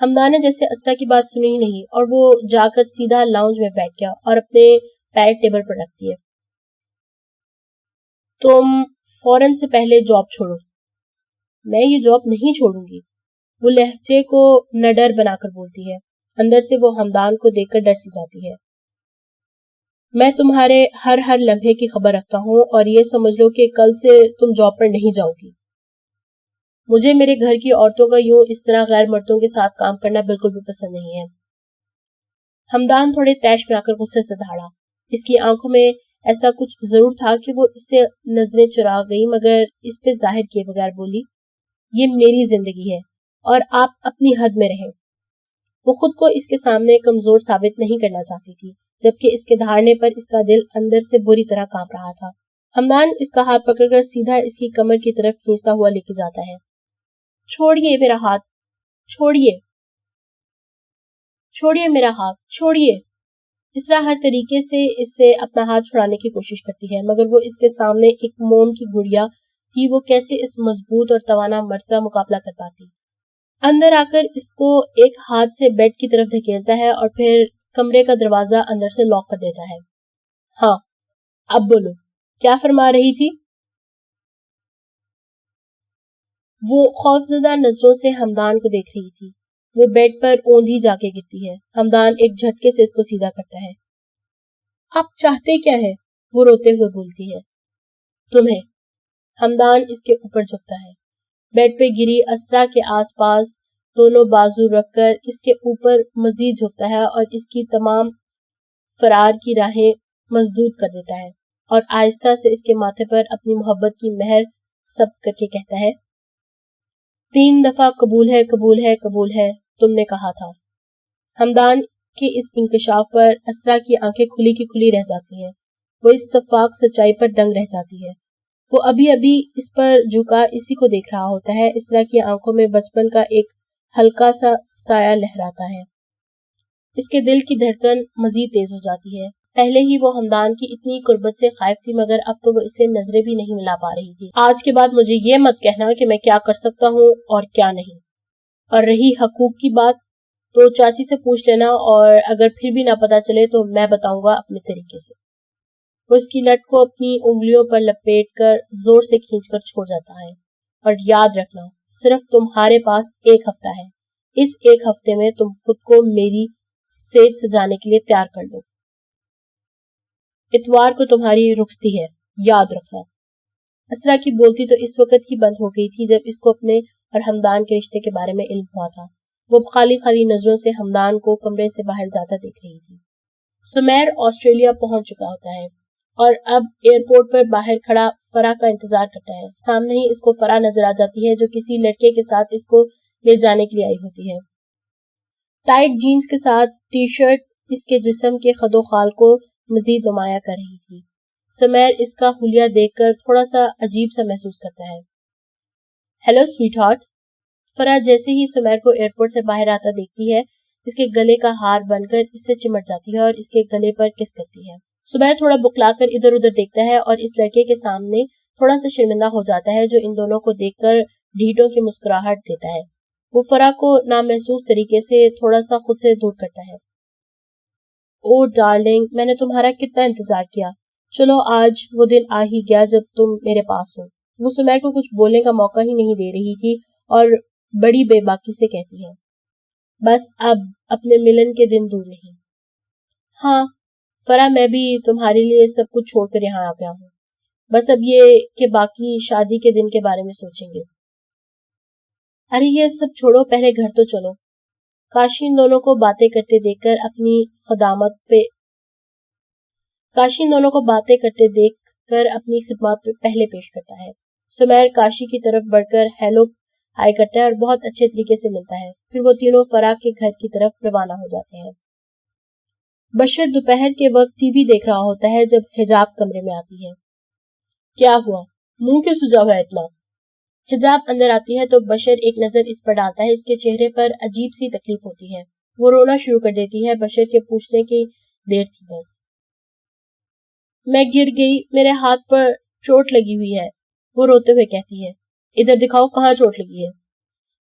حمدان نے جیسے اسرا کی بات سنی ہی نہیں اور وہ جا کر سیدھا لاؤنج میں بیٹھ گیا اور اپنے پیر ٹیبل پر رکھ دیے. تم فوراً سے پہلے جاب چھوڑو. میں یہ جاب نہیں چھوڑوں گی. وہ لہجے کو نڈر بنا کر بولتی ہے. اندر سے وہ حمدان کو دیکھ کر ڈر سی جاتی ہے. میں تمہارے ہر لمحے کی خبر رکھتا ہوں اور یہ سمجھ لو کہ کل سے تم جاب پر نہیں جاؤ گی. مجھے میرے گھر کی عورتوں کا یوں اس طرح غیر مردوں کے ساتھ کام کرنا بالکل بھی پسند نہیں ہے. حمدان تھوڑے طیش میں آ کر غصے سے دھاڑا. اس کی آنکھوں میں ایسا کچھ ضرور تھا کہ وہ اس سے نظریں چرا گئی مگر اس پہ ظاہر کیے بغیر بولی, یہ میری زندگی ہے اور آپ اپنی حد میں رہیں. وہ خود کو اس کے سامنے کمزور ثابت نہیں کرنا چاہتی تھی جبکہ اس کے دھاڑنے پر اس کا دل اندر سے بری طرح کانپ رہا تھا. حمدان اس کا ہاتھ پکڑ کر سیدھا اس کی کمر کی طرف کھینچتا ہوا لے کے جاتا ہے. چھوڑیے میرا ہاتھ, چھوڑیے, چھوڑیے میرا ہاتھ, چھوڑیے. اسرا ہر طریقے سے اس سے اپنا ہاتھ چھڑانے کی کوشش کرتی ہے مگر وہ اس کے سامنے ایک موم کی گڑیا تھی. وہ کیسے اس مضبوط اور توانا مرد کا مقابلہ کر پاتی. اندر آ کر اس کو ایک ہاتھ سے بیڈ کی طرف دھکیلتا ہے اور پھر کمرے کا دروازہ اندر سے لاک کر دیتا ہے. ہاں اب بولو, کیا فرما رہی تھی؟ وہ خوفزدہ نظروں سے حمدان کو دیکھ رہی تھی. وہ بیڈ پر اوندھی جا کے گرتی ہے. حمدان ایک جھٹکے سے اس کو سیدھا کرتا ہے. آپ چاہتے کیا ہے؟ وہ روتے ہوئے بولتی ہے. تمہیں. حمدان اس کے اوپر جھکتا ہے. بیڈ پہ گری اسرا کے آس پاس دونوں بازو رکھ کر اس کے اوپر مزید جھکتا ہے اور اس کی تمام فرار کی راہیں مسدود کر دیتا ہے اور آہستہ سے اس کے ماتھے پر اپنی محبت کی مہر ثبت کر کے کہتا ہے, 3 دفعہ قبول ہے, قبول ہے, قبول ہے, تم نے کہا تھا. حمدان کے اس انکشاف پر اسرا کی آنکھیں کھلی کی کھلی رہ جاتی ہیں. وہ اس شفاف سچائی پر دنگ رہ جاتی ہے. وہ ابھی اس پر جھکا اسی کو دیکھ رہا ہوتا ہے. اسرا کی آنکھوں میں بچپن کا ایک ہلکا سا سایہ لہراتا ہے. اس کے دل کی دھڑکن مزید تیز ہو جاتی ہے. پہلے ہی وہ حمدان کی اتنی قربت سے خائف تھی مگر اب تو وہ اسے نظریں بھی نہیں ملا پا رہی تھی. آج کے بعد مجھے یہ مت کہنا کہ میں کیا کر سکتا ہوں اور کیا نہیں. اور رہی حقوق کی بات تو چاچی سے پوچھ لینا اور اگر پھر بھی نہ پتا چلے تو میں بتاؤں گا اپنے طریقے سے. وہ اس کی لٹ کو اپنی انگلیوں پر لپیٹ کر زور سے کھینچ کر چھوڑ جاتا ہے. اور یاد رکھنا, صرف تمہارے پاس 1 ہفتہ ہے. اس 1 ہفتے میں تم خود کو میری سیج سجانے کے لیے تیار کر لو. اتوار کو تمہاری رخصتی ہے, یاد رکھنا. اسرا کی بولتی تو اس وقت ہی بند ہو گئی تھی جب اس کو اپنے اور حمدان کے رشتے کے بارے میں علم ہوا تھا. وہ خالی نظروں سے حمدان کو کمرے سے باہر جاتا دیکھ رہی تھی. سمیر آسٹریلیا پہنچ چکا ہوتا ہے اور اب ایئرپورٹ پر باہر کھڑا فرح کا انتظار کرتا ہے. سامنے ہی اس کو فرح نظر آ جاتی ہے جو کسی لڑکے کے ساتھ اس کو لے جانے کے لیے آئی ہوتی ہے. ٹائٹ جینز کے ساتھ ٹی شرٹ اس کے جسم کے خد و خال کو مزید نمایاں کر رہی تھی. سمیر اس کا حلیہ دیکھ کر تھوڑا سا عجیب سا محسوس کرتا ہے. Hello sweet heart. فرح جیسے ہی سمیر کو ایئرپورٹ سے باہر آتا دیکھتی ہے اس کے گلے کا ہار بن کر اس سے چمٹ جاتی ہے اور اس کے گلے پر کس کرتی ہے. سمیر تھوڑا بکلا کر ادھر ادھر دیکھتا ہے اور اس لڑکے کے سامنے تھوڑا سا شرمندہ ہو جاتا ہے جو ان دونوں کو دیکھ کر ڈھیٹوں کی مسکراہٹ دیتا ہے. وہ فرح کو نامحسوس طریقے سے تھوڑا سا خود سے دور کرتا ہے. او ڈارلنگ, میں نے تمہارا کتنا انتظار کیا. چلو آج وہ دن آ ہی گیا جب تم میرے پاس ہو. وہ سمیر کو کچھ بولنے کا موقع ہی نہیں دے رہی تھی اور بڑی بے باکی سے کہتی ہے, بس اب اپنے ملن کے دن دور نہیں. ہاں فرح, میں بھی تمہارے لیے سب کچھ چھوڑ کر یہاں آ گیا ہوں. بس اب یہ کہ باقی شادی کے دن کے بارے میں سوچیں گے. ارے یہ سب چھوڑو, پہلے گھر تو چلو. کاشی ان دونوں کو باتیں کرتے دیکھ کر اپنی خدمات پہ پہلے پیش کرتا ہے. سمیر کاشی کی طرف بڑھ کر ہیلو ہائی کرتا ہے اور بہت اچھے طریقے سے ملتا ہے. پھر وہ تینوں فرح کے گھر کی طرف روانہ ہو جاتے ہیں. بشر دوپہر کے وقت ٹی وی دیکھ رہا ہوتا ہے جب حجاب کمرے میں آتی ہے. کیا ہوا, منہ کیوں سجا ہوا ہے اتنا؟ حجاب اندر آتی ہے تو بشر ایک نظر اس پر ڈالتا ہے. اس کے چہرے پر عجیب سی تکلیف ہوتی ہے. وہ رونا شروع کر دیتی ہے. بشر کے پوچھنے کی دیر تھی بس. میں گر گئی, میرے ہاتھ پر چوٹ لگی ہوئی ہے, وہ روتے ہوئے کہتی ہے. ادھر دکھاؤ کہاں چوٹ لگی ہے.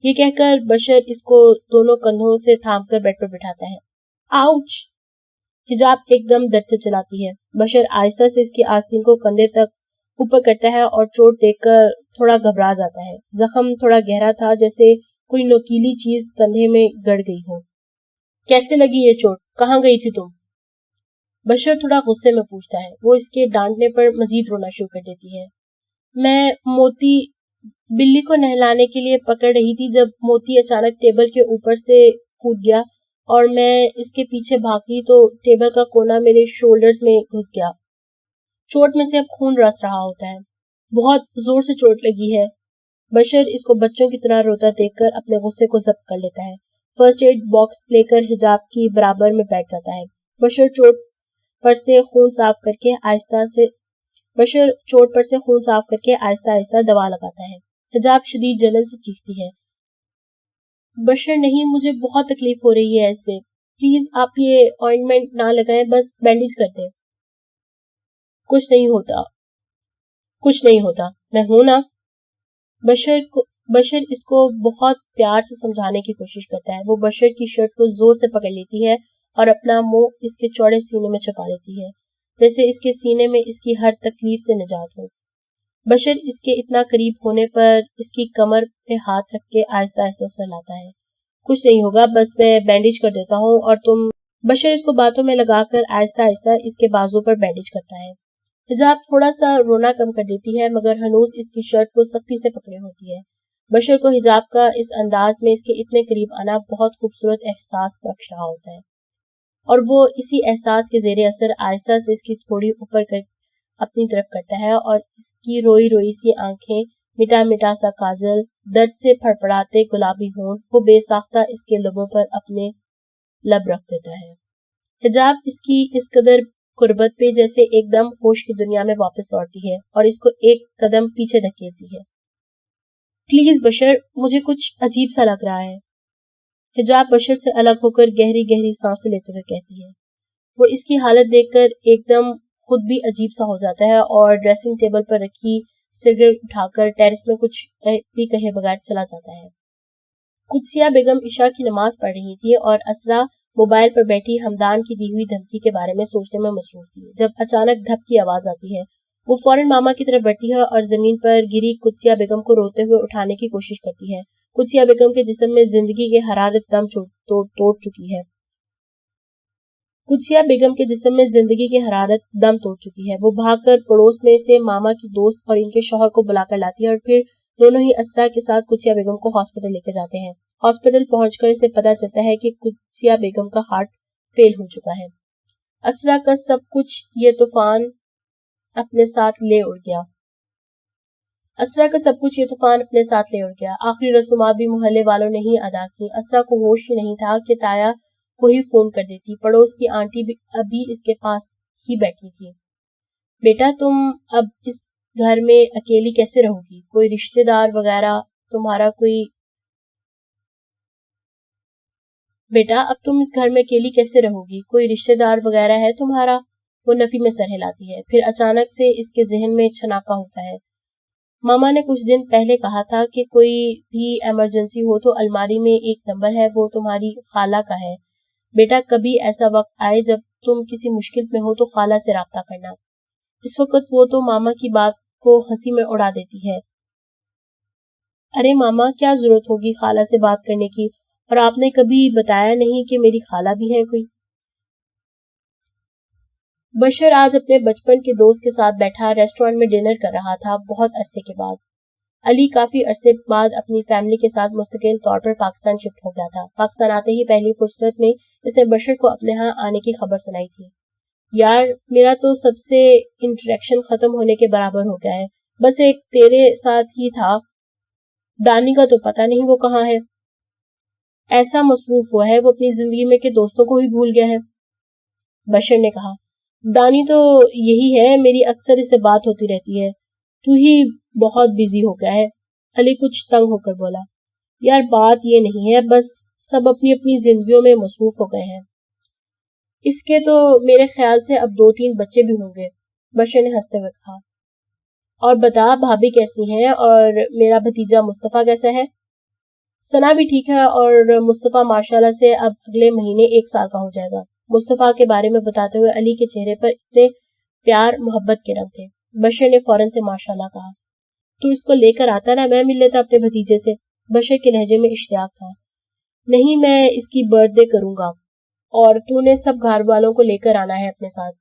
یہ کہہ کر بشر اس کو دونوں کندھوں سے تھام کر بیڈ پر بٹھاتا ہے۔ آؤچ! حجاب ایک دم درد سے چلاتی ہے۔ بشر آہستہ سے اس کی آستین کو کندھے تک اوپر کرتا ہے اور چوٹ دیکھ کر تھوڑا گھبرا جاتا ہے۔ زخم تھوڑا گہرا تھا، جیسے کوئی نوکیلی چیز کندھے میں گڑ گئی ہو۔ کیسے لگی یہ چوٹ؟ کہاں گئی تھی تم؟ بشر تھوڑا غصے میں پوچھتا ہے۔ وہ اس کے ڈانٹنے پر مزید رونا شروع کر دیتی ہے۔ میں موتی بلی کو نہلانے کے لیے پکڑ رہی تھی جب موتی اچانک ٹیبل کے اوپر سے کود گیا اور میں اس کے پیچھے بھاگی تو ٹیبل کا کونا میرے شولڈرز میں گھس گیا۔ چوٹ میں سے اب خون رس رہا ہوتا ہے۔ بہت زور سے چوٹ لگی ہے۔ بشر اس کو بچوں کی طرح روتا دیکھ کر اپنے غصے کو ضبط کر لیتا ہے۔ فرسٹ ایڈ باکس لے کر حجاب کی برابر میں بیٹھ جاتا ہے۔ بشر چوٹ پر سے خون صاف کر کے آہستہ آہستہ دوا لگاتا ہے۔ حجاب شدید جلن سے چیختی ہے۔ بشر نہیں، مجھے بہت تکلیف ہو رہی ہے اس سے، پلیز آپ یہ آئنٹمنٹ نہ لگائیں، بس بینڈیج کر دیں۔ کچھ نہیں ہوتا، میں ہوں نا۔ بشر اس کو بہت پیار سے سمجھانے کی کوشش کرتا ہے۔ وہ بشر کی شرٹ کو زور سے پکڑ لیتی ہے اور اپنا منہ اس کے چوڑے سینے میں چھپا لیتی ہے، جیسے اس کے سینے میں اس کی ہر تکلیف سے نجات ہو۔ بشر اس کے اتنا قریب ہونے پر اس کی کمر پہ ہاتھ رکھ کے آہستہ آہستہ سہلاتا ہے۔ کچھ نہیں ہوگا، بس میں بینڈیج کر دیتا ہوں اور تم۔ بشر اس کو باتوں میں لگا کر آہستہ آہستہ اس کے بازو پر بینڈیج کرتا ہے۔ حجاب تھوڑا سا رونا کم کر دیتی ہے، مگر ہنوز اس کی شرٹ کو سختی سے پکڑے ہوتی ہے۔ بشر کو حجاب کا اس انداز میں اس کے اتنے قریب آنا بہت خوبصورت احساس بخش رہا ہوتا ہے، اور وہ اسی احساس کے زیر اثر آہستہ سے اس کی تھوڑی اوپر کر اپنی طرف کرتا ہے اور اس کی روئی روئی سی آنکھیں، مٹا مٹا سا کاجل، درد سے پھڑپڑاتے گلابی ہونٹ، وہ بے ساختہ اس کے لبوں پر اپنے لب رکھ دیتا ہے۔ حجاب اس کی اس قدر قربت پہ جیسے ایک دم ہوش کی دنیا میں واپس لوٹتی ہے اور اس کو ایک قدم پیچھے دھکیلتی ہے۔ پلیز بشر، مجھے کچھ عجیب سا لگ رہا ہے۔ حجاب بشر سے الگ ہو کر گہری گہری سانسیں لیتے ہوئے کہتی ہے۔ وہ اس کی حالت دیکھ کر ایک دم خود بھی عجیب سا ہو جاتا ہے اور ڈریسنگ ٹیبل پر رکھی سگریٹ اٹھا کر ٹیرس میں کچھ بھی کہے بغیر چلا جاتا ہے۔ قدسیہ بیگم عشاء کی نماز پڑھ رہی تھی اور اسرا موبائل پر بیٹھی ہمدان کی دی ہوئی دھمکی کے بارے میں سوچنے میں مصروف تھی، جب اچانک دھپ کی آواز آتی ہے۔ وہ فوراً ماما کی طرف بڑھتی ہے اور زمین پر گری قدسیہ بیگم کو روتے ہوئے اٹھانے کی کوشش کرتی ہے۔ قدسیہ بیگم کے جسم میں زندگی کی حرارت دم توڑ چکی ہے۔ وہ بھاگ کر پڑوس میں سے ماما کی دوست اور ان کے شوہر کو بلا کر لاتی ہے اور پھر دونوں ہی اسرا کے ساتھ قدسیہ بیگم کو ہاسپٹل لے کے جاتے ہیں۔ ہاسپٹل پہنچ کر اسے پتا چلتا ہے کہ قدسیہ بیگم کا ہارٹ فیل ہو چکا ہے۔ اسرا کا سب کچھ یہ طوفان اپنے ساتھ لے اڑ گیا۔ آخری رسومات بھی محلے والوں نے ہی ادا کی۔ اسرا کو ہوش ہی نہیں تھا کہ تایا کو ہی فون کر دیتی۔ پڑوس کی آنٹی بھی ابھی اس کے پاس ہی بیٹھی تھی۔ بیٹا، تم اب اس گھر میں اکیلی کیسے رہو گی؟ کوئی رشتے دار وغیرہ تمہارا ہے تمہارا؟ وہ نفی میں سر ہلاتی ہے، پھر اچانک سے اس کے ذہن میں چھناکا ہوتا ہے۔ ماما نے کچھ دن پہلے کہا تھا کہ کوئی بھی ایمرجنسی ہو تو الماری میں ایک نمبر ہے، وہ تمہاری خالہ کا ہے۔ بیٹا، کبھی ایسا وقت آئے جب تم کسی مشکل میں ہو تو خالہ سے رابطہ کرنا۔ اس وقت وہ تو ماما کی بات کو ہنسی میں اڑا دیتی ہے۔ ارے ماما، کیا ضرورت ہوگی خالہ سے بات کرنے کی، اور آپ نے کبھی بتایا نہیں کہ میری خالہ بھی ہے کوئی۔ بشر آج اپنے بچپن کے دوست کے ساتھ بیٹھا ریسٹورانٹ میں ڈنر کر رہا تھا، بہت عرصے کے بعد۔ علی کافی عرصے بعد اپنی فیملی کے ساتھ مستقل طور پر پاکستان شفٹ ہو گیا تھا۔ پاکستان آتے ہی پہلی فرصت میں اس نے بشر کو اپنے ہاں آنے کی خبر سنائی تھی۔ یار، میرا تو سب سے انٹریکشن ختم ہونے کے برابر ہو گیا ہے، بس ایک تیرے ساتھ ہی تھا۔ دانی کا تو پتہ نہیں وہ کہاں ہے، ایسا مصروف ہوا ہے وہ اپنی زندگی میں کہ دوستوں کو ہی بھول گیا ہے۔ بشر نے کہا، دانی تو یہی ہے، میری اکثر اس سے بات ہوتی رہتی ہے، تو ہی بہت بیزی ہو گیا ہے۔ علی کچھ تنگ ہو کر بولا، یار بات یہ نہیں ہے، بس سب اپنی اپنی زندگیوں میں مصروف ہو گئے ہیں۔ اس کے تو میرے خیال سے اب 2-3 بچے بھی ہوں گے، بشر نے ہنستے ہوئے کہا۔ اور بتا بھابھی کیسی ہیں، اور میرا بھتیجا مصطفیٰ کیسا ہے؟ سنا بھی ٹھیک ہے، اور مصطفیٰ ماشاءاللہ سے اب اگلے مہینے 1 سال کا ہو جائے گا۔ مصطفیٰ کے بارے میں بتاتے ہوئے علی کے چہرے پر اتنے پیار محبت کے رنگ تھے۔ بشر نے فوراً سے ماشاءاللہ کہا۔ تو اس کو لے کر آتا نا، میں مل لیتا اپنے بھتیجے سے۔ بشر کے لہجے میں اشتیاق تھا۔ نہیں، میں اس کی برتھ ڈے کروں گا، اور تو نے سب گھر والوں کو لے کر آنا ہے اپنے ساتھ۔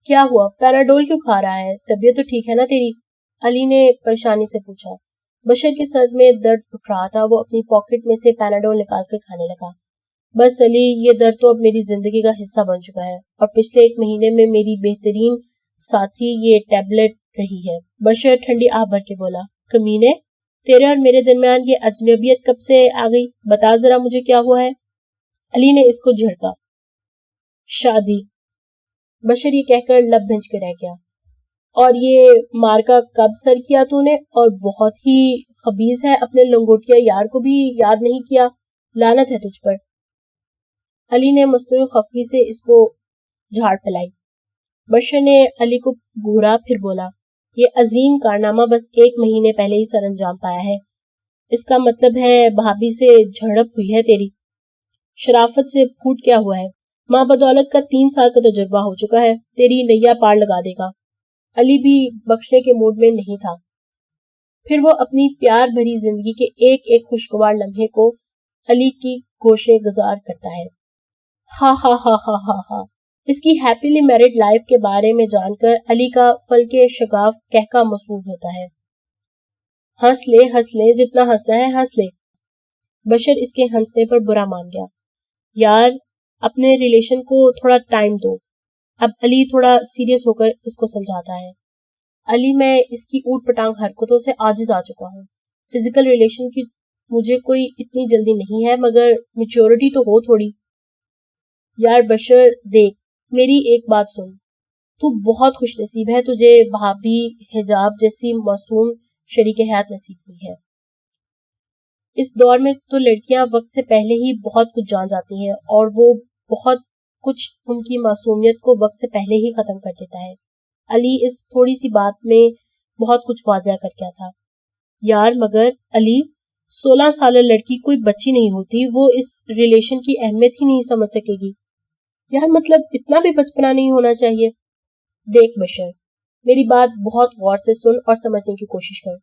کیا ہوا؟ پیراڈول کیوں کھا رہا ہے؟ طبیعت تو ٹھیک ہے نا تیری؟ علی نے پریشانی سے پوچھا۔ بشر کے سر میں درد اٹھ رہا تھا، وہ اپنی پاکٹ میں سے پیراڈول نکال کر کھانے لگا۔ بس علی، یہ درد تو اب میری زندگی کا حصہ بن چکا ہے، اور پچھلے 1 مہینے میں میری بہترین ساتھی یہ ٹیبلٹ رہی ہے۔ بشر ٹھنڈی آہ بھر کے بولا۔ کمینے، تیرے اور میرے درمیان یہ اجنبیت کب سے آ گئی؟ بتا ذرا مجھے کیا ہوا ہے؟ علی نے اس کو جھڑکا۔ شادی۔ بشر یہ کہہ کر لب بھنج کے رہ گیا۔ اور یہ مارکا کب سر کیا تو نے؟ اور بہت ہی خبیث ہے، اپنے لنگوٹیا یار کو بھی یاد نہیں کیا، لعنت ہے تجھ پر۔ علی نے مصنوعی خفگی سے اس کو جھاڑ پھیلائی۔ بشر نے علی کو گھورا، پھر بولا، یہ عظیم کارنامہ بس 1 مہینے پہلے ہی سر انجام پایا ہے۔ اس کا مطلب ہے بھابھی سے جھڑپ ہوئی ہے تیری؟ شرافت سے پھوٹ کیا ہوا ہے؟ ماں بدولت کا 3 سال کا تجربہ ہو چکا ہے، تیری نیا پار لگا دے گا۔ علی بھی بخشنے کے موڈ میں نہیں تھا۔ پھر وہ اپنی پیار بھری زندگی کے ایک ایک خوشگوار لمحے کو علی کی گوشے گزار کرتا ہے۔ ہا ہا ہا ہا ہا ہا۔ اس کی ہیپیلی میرڈ لائف کے بارے میں جان کر علی کا فلکے شگاف کہکا مسعود ہوتا ہے۔ ہنس لے جتنا ہنسنا ہے ہنس لے۔ بشر اس کے ہنسنے پر برا مان گیا۔ یار، اپنے ریلیشن کو تھوڑا ٹائم دو۔ اب علی تھوڑا سیریس ہو کر اس کو سمجھاتا ہے۔ علی، میں اس کی اوٹ پٹانگ حرکتوں سے عاجز آ چکا ہوں۔ فزیکل ریلیشن کی مجھے کوئی اتنی جلدی نہیں ہے، مگر میچورٹی تو ہو تھوڑی۔ یار بشر، دیکھ میری ایک بات سن، تو بہت خوش نصیب ہے، تجھے بھابھی حجاب جیسی معصوم شریک حیات نصیب ہوئی ہے۔ اس دور میں تو لڑکیاں وقت سے پہلے ہی بہت کچھ جان جاتی ہیں، اور وہ بہت کچھ ان کی معصومیت کو وقت سے پہلے ہی ختم کر دیتا ہے۔ علی اس تھوڑی سی بات میں بہت کچھ واضح کر کیا تھا۔ یار مگر علی، 16 سالہ لڑکی کوئی بچی نہیں ہوتی، وہ اس ریلیشن کی اہمیت ہی نہیں سمجھ سکے گی۔ یار مطلب اتنا بھی بچپنا نہیں ہونا چاہیے۔ دیکھ بشر، میری بات بہت غور سے سن اور سمجھنے کی کوشش کر۔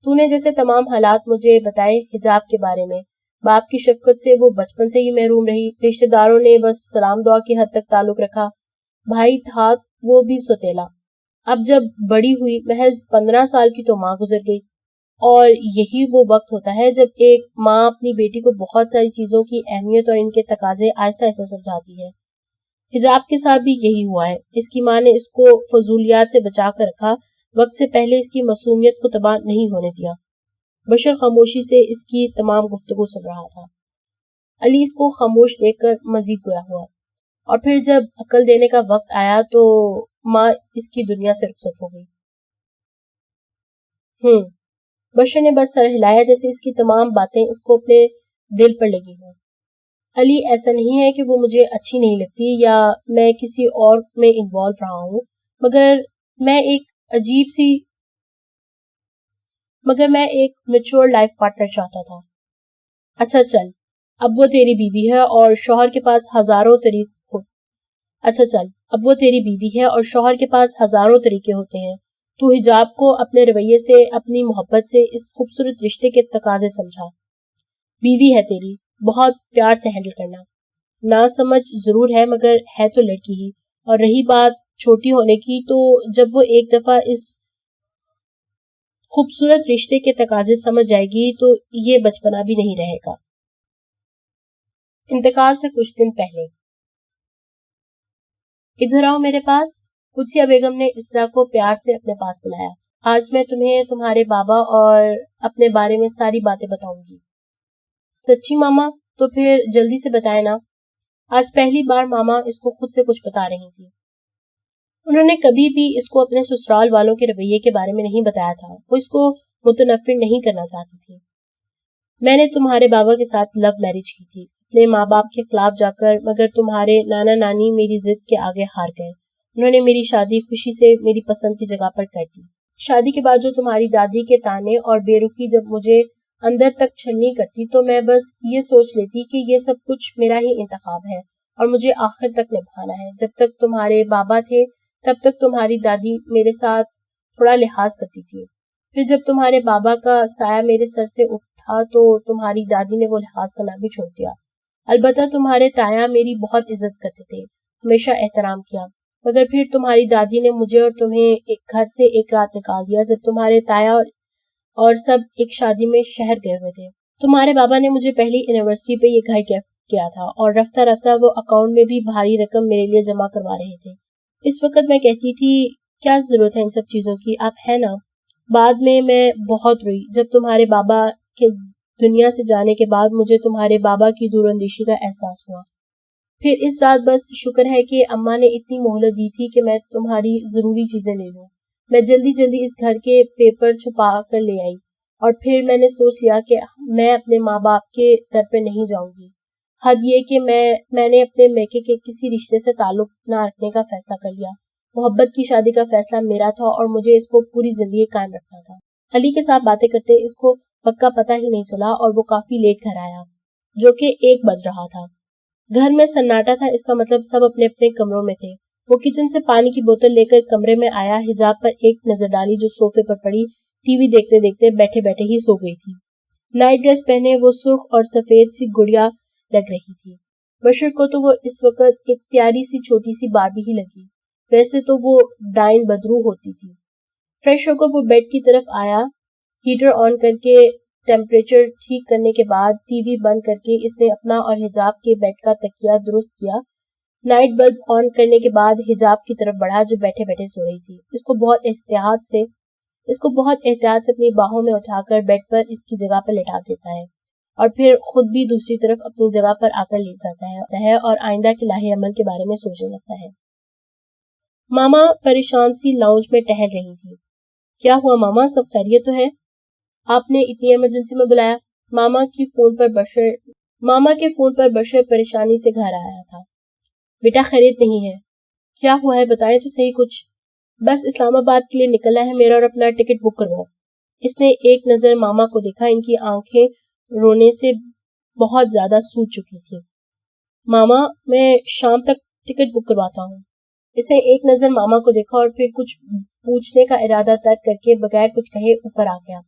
تو نے جیسے تمام حالات مجھے بتائے حجاب کے بارے میں، باپ کی شفقت سے وہ بچپن سے ہی محروم رہی، رشتہ داروں نے بس سلام دعا کی حد تک تعلق رکھا، بھائی تھا وہ بھی سوتیلا۔ اب جب بڑی ہوئی، محض 15 سال کی تو ماں گزر گئی، اور یہی وہ وقت ہوتا ہے جب ایک ماں اپنی بیٹی کو بہت ساری چیزوں کی اہمیت اور ان کے تقاضے آہستہ آہستہ سمجھاتی ہے۔ حجاب کے ساتھ بھی یہی ہوا ہے۔ اس کی ماں نے اس کو فضولیات سے بچا کر رکھا، وقت سے پہلے اس کی معصومیت کو تباہ نہیں ہونے دیا۔ بشر خاموشی سے اس کی تمام گفتگو سن رہا تھا۔ علی اس کو خاموش دیکھ کر مزید گویا ہوا، اور پھر جب عقل دینے کا وقت آیا تو ماں اس کی دنیا سے رخصت ہو گئی۔ بشر نے بس سر ہلایا، جیسے اس کی تمام باتیں اس کو اپنے دل پر لگی ہوں۔ علی، ایسا نہیں ہے کہ وہ مجھے اچھی نہیں لگتی یا میں کسی اور میں انوالو رہا ہوں، مگر میں ایک میچور لائف پارٹنر چاہتا تھا۔ اچھا چل، اب وہ تیری بیوی ہے اور شوہر کے پاس ہزاروں طریقے ہوتے ہیں۔ تو حجاب کو اپنے رویے سے، اپنی محبت سے اس خوبصورت رشتے کے تقاضے سمجھا۔ بیوی ہے تیری، بہت پیار سے ہینڈل کرنا۔ نا سمجھ ضرور ہے، مگر ہے تو لڑکی ہی، اور رہی بات چھوٹی ہونے کی، تو جب وہ ایک دفعہ اس خوبصورت رشتے کے تقاضے سمجھ جائے گی تو یہ بچپنا بھی نہیں رہے گا۔ انتقال سے کچھ دن پہلے۔ ادھر آؤ میرے پاس۔ قدسیہ بیگم نے اسرا کو پیار سے اپنے پاس بلایا۔ آج میں تمہیں تمہارے بابا اور اپنے بارے میں ساری باتیں بتاؤں گی۔ سچی ماما؟ تو پھر جلدی سے بتائے نا۔ آج پہلی بار ماما اس کو خود سے کچھ بتا رہی تھی۔ انہوں نے کبھی بھی اس کو اپنے سسرال والوں کے رویے کے بارے میں نہیں بتایا تھا، وہ اس کو متنفر نہیں کرنا چاہتی تھی۔ میں نے تمہارے بابا کے ساتھ لو میرج کی تھی، اپنے ماں باپ کے خلاف جا کر، مگر تمہارے نانا نانی میری ضد کے آگے ہار گئے۔ انہوں نے میری شادی خوشی سے میری پسند کی جگہ پر کر دی۔ شادی کے بعد جو تمہاری دادی کے تانے اور بے رخی جب مجھے اندر تک چھلنی کرتی تو میں بس یہ سوچ لیتی کہ یہ سب کچھ میرا ہی انتخاب ہے اور مجھے آخر تک نبھانا ہے. جب تک تمہارے بابا تھے تب تک تمہاری دادی میرے ساتھ تھوڑا لحاظ کرتی تھی. پھر جب تمہارے بابا کا سایہ میرے سر سے اٹھا تو تمہاری دادی نے وہ لحاظ کرنا بھی چھوڑ دیا. البتہ تمہارے تایا میری بہت عزت کرتے تھے, ہمیشہ احترام کیا, مگر پھر تمہاری دادی نے مجھے اور تمہیں گھر سے ایک رات نکال دیا جب تمہارے تایا اور سب ایک شادی میں شہر گئے ہوئے تھے. تمہارے بابا نے مجھے پہلی اینیورسری پہ یہ گھر گفٹ کیا تھا اور رفتہ رفتہ وہ اکاؤنٹ میں بھی بھاری رقم میرے لیے جمع کروا رہے تھے. اس وقت میں کہتی تھی کیا ضرورت ہے ان سب چیزوں کی, آپ ہے نا. بعد میں بہت روئی جب تمہارے بابا کے دنیا سے جانے کے بعد مجھے تمہارے بابا کی دور اندیشی کا احساس ہوا. پھر اس رات بس شکر ہے کہ اماں نے اتنی مہلت دی تھی کہ میں تمہاری ضروری چیزیں لے لوں. میں جلدی اس گھر کے پیپر چھپا کر لے آئی اور پھر میں نے سوچ لیا کہ میں اپنے ماں باپ کے در پہ نہیں جاؤں گی. حد یہ کہ میں نے اپنے میکے کے کسی رشتے سے تعلق نہ رکھنے کا فیصلہ کر لیا. محبت کی شادی کا فیصلہ میرا تھا اور مجھے اس کو پوری زندگی قائم رکھنا تھا. علی کے ساتھ باتیں کرتے اس کو پکا پتہ ہی نہیں چلا اور وہ کافی لیٹ گھر آیا, جو کہ 1 بج رہا تھا. گھر میں سناٹا تھا, اس کا مطلب سب اپنے اپنے کمروں میں تھے. وہ کچن سے پانی کی بوتل لے کر کمرے میں آیا, حجاب پر ایک نظر ڈالی جو صوفے پر پڑی, ٹی وی دیکھتے دیکھتے بیٹھے بیٹھے ہی سو گئی تھی. نائٹ ڈریس پہنے وہ سرخ اور سفید سی گڑیا لگ رہی تھی. بشر کو تو وہ اس وقت ایک پیاری سی چھوٹی سی باربی ہی لگی, ویسے تو وہ ڈائن بدرو ہوتی تھی. فریش ہو کر وہ بیڈ کی طرف آیا, ہیٹر آن کر کے ٹیمپریچر ٹھیک کرنے کے بعد ٹی وی بند کر کے اس نے اپنا اور حجاب کے بیڈ کا تکیہ درست کیا. نائٹ بلب آن کرنے کے بعد حجاب کی طرف بڑھا جو بیٹھے بیٹھے سو رہی تھی. اس کو بہت احتیاط سے اپنی باہوں میں اٹھا کر بیڈ پر اس کی جگہ پر لٹا دیتا ہے اور پھر خود بھی دوسری طرف اپنی جگہ پر آ کر لیٹ جاتا ہے اور آئندہ کے لاہے عمل کے بارے میں سوچنے لگتا ہے. ماما پریشان سی لاؤنج میں ٹہل رہی تھی. کیا ہوا ماما, سب خیریت تو ہے؟ آپ نے اتنی ایمرجنسی میں بلایا؟ ماما کے فون پر بشر پریشانی سے گھر آیا تھا. بیٹا خیریت نہیں ہے. کیا ہوا ہے بتائیں تو صحیح کچھ. بس اسلام آباد کے لیے نکلنا ہے میرا اور اپنا ٹکٹ بک کرواؤ. اس نے ایک نظر ماما کو دیکھا, ان کی آنکھیں رونے سے بہت زیادہ سوج چکی تھی. ماما میں شام تک ٹکٹ بک کرواتا ہوں. اس نے ایک نظر ماما کو دیکھا اور پھر کچھ پوچھنے کا ارادہ ترک کر کے بغیر کچھ کہے اوپر آ گیا.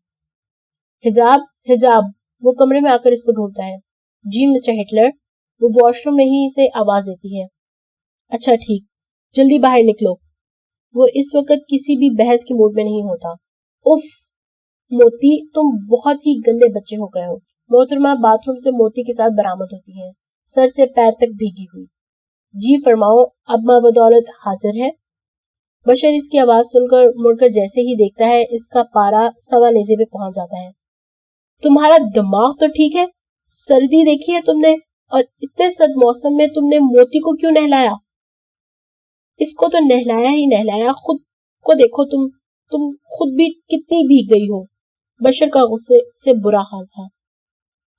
حجاب وہ کمرے میں آ کر اس کو ڈھونڈتا ہے. جی مسٹر ہٹلر. وہ واش روم میں ہی اسے آواز دیتی ہے. اچھا ٹھیک, جلدی باہر نکلو. وہ اس وقت کسی بھی بحث کے موڈ میں نہیں ہوتا. اف موتی, تم بہت ہی گندے بچے ہو گئے ہو. محترمہ باتھ روم سے موتی کے ساتھ برآمد ہوتی ہے, سر سے پیر تک بھیگی ہوئی. جی فرماؤ, اب ماں بدولت حاضر ہے. بشر اس کی آواز سن کر مڑ کر جیسے ہی دیکھتا ہے اس کا پارا سوا نیزے پہ پہنچ جاتا ہے. تمہارا دماغ تو ٹھیک ہے؟ سردی دیکھی ہے تم نے, اور اتنے سرد موسم میں تم نے موتی کو کیوں نہلایا؟ اس کو تو نہلایا ہی نہلایا, خود کو دیکھو, تم خود بھی کتنی بھیگ گئی ہو. بشر کا غصے سے برا حال تھا.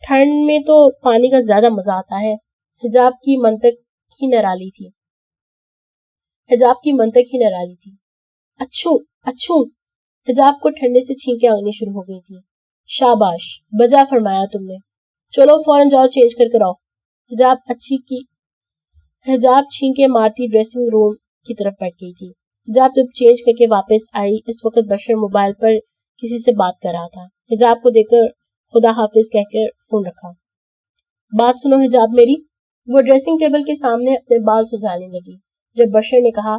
ٹھنڈ میں تو پانی کا زیادہ مزہ آتا ہے. حجاب کی منطق ہی نرالی تھی. اچھو حجاب کو ٹھنڈے سے چھینکیں آنی شروع ہو گئی تھی. شاباش, بجا فرمایا تم نے. چلو فوراً جاؤ, چینج کر کر آؤ. حجاب چھینکیں مارتی ڈریسنگ روم کی طرف بیٹھ گئی تھی. حجاب جب چینج کر کے واپس آئی اس وقت بشر موبائل پر کسی سے بات کر رہا تھا. حجاب کو دیکھ کر خدا حافظ کہہ کر فون رکھا. بات سنو حجاب میری. وہ ڈریسنگ ٹیبل کے سامنے اپنے بال سجانے لگی جب بشر نے کہا,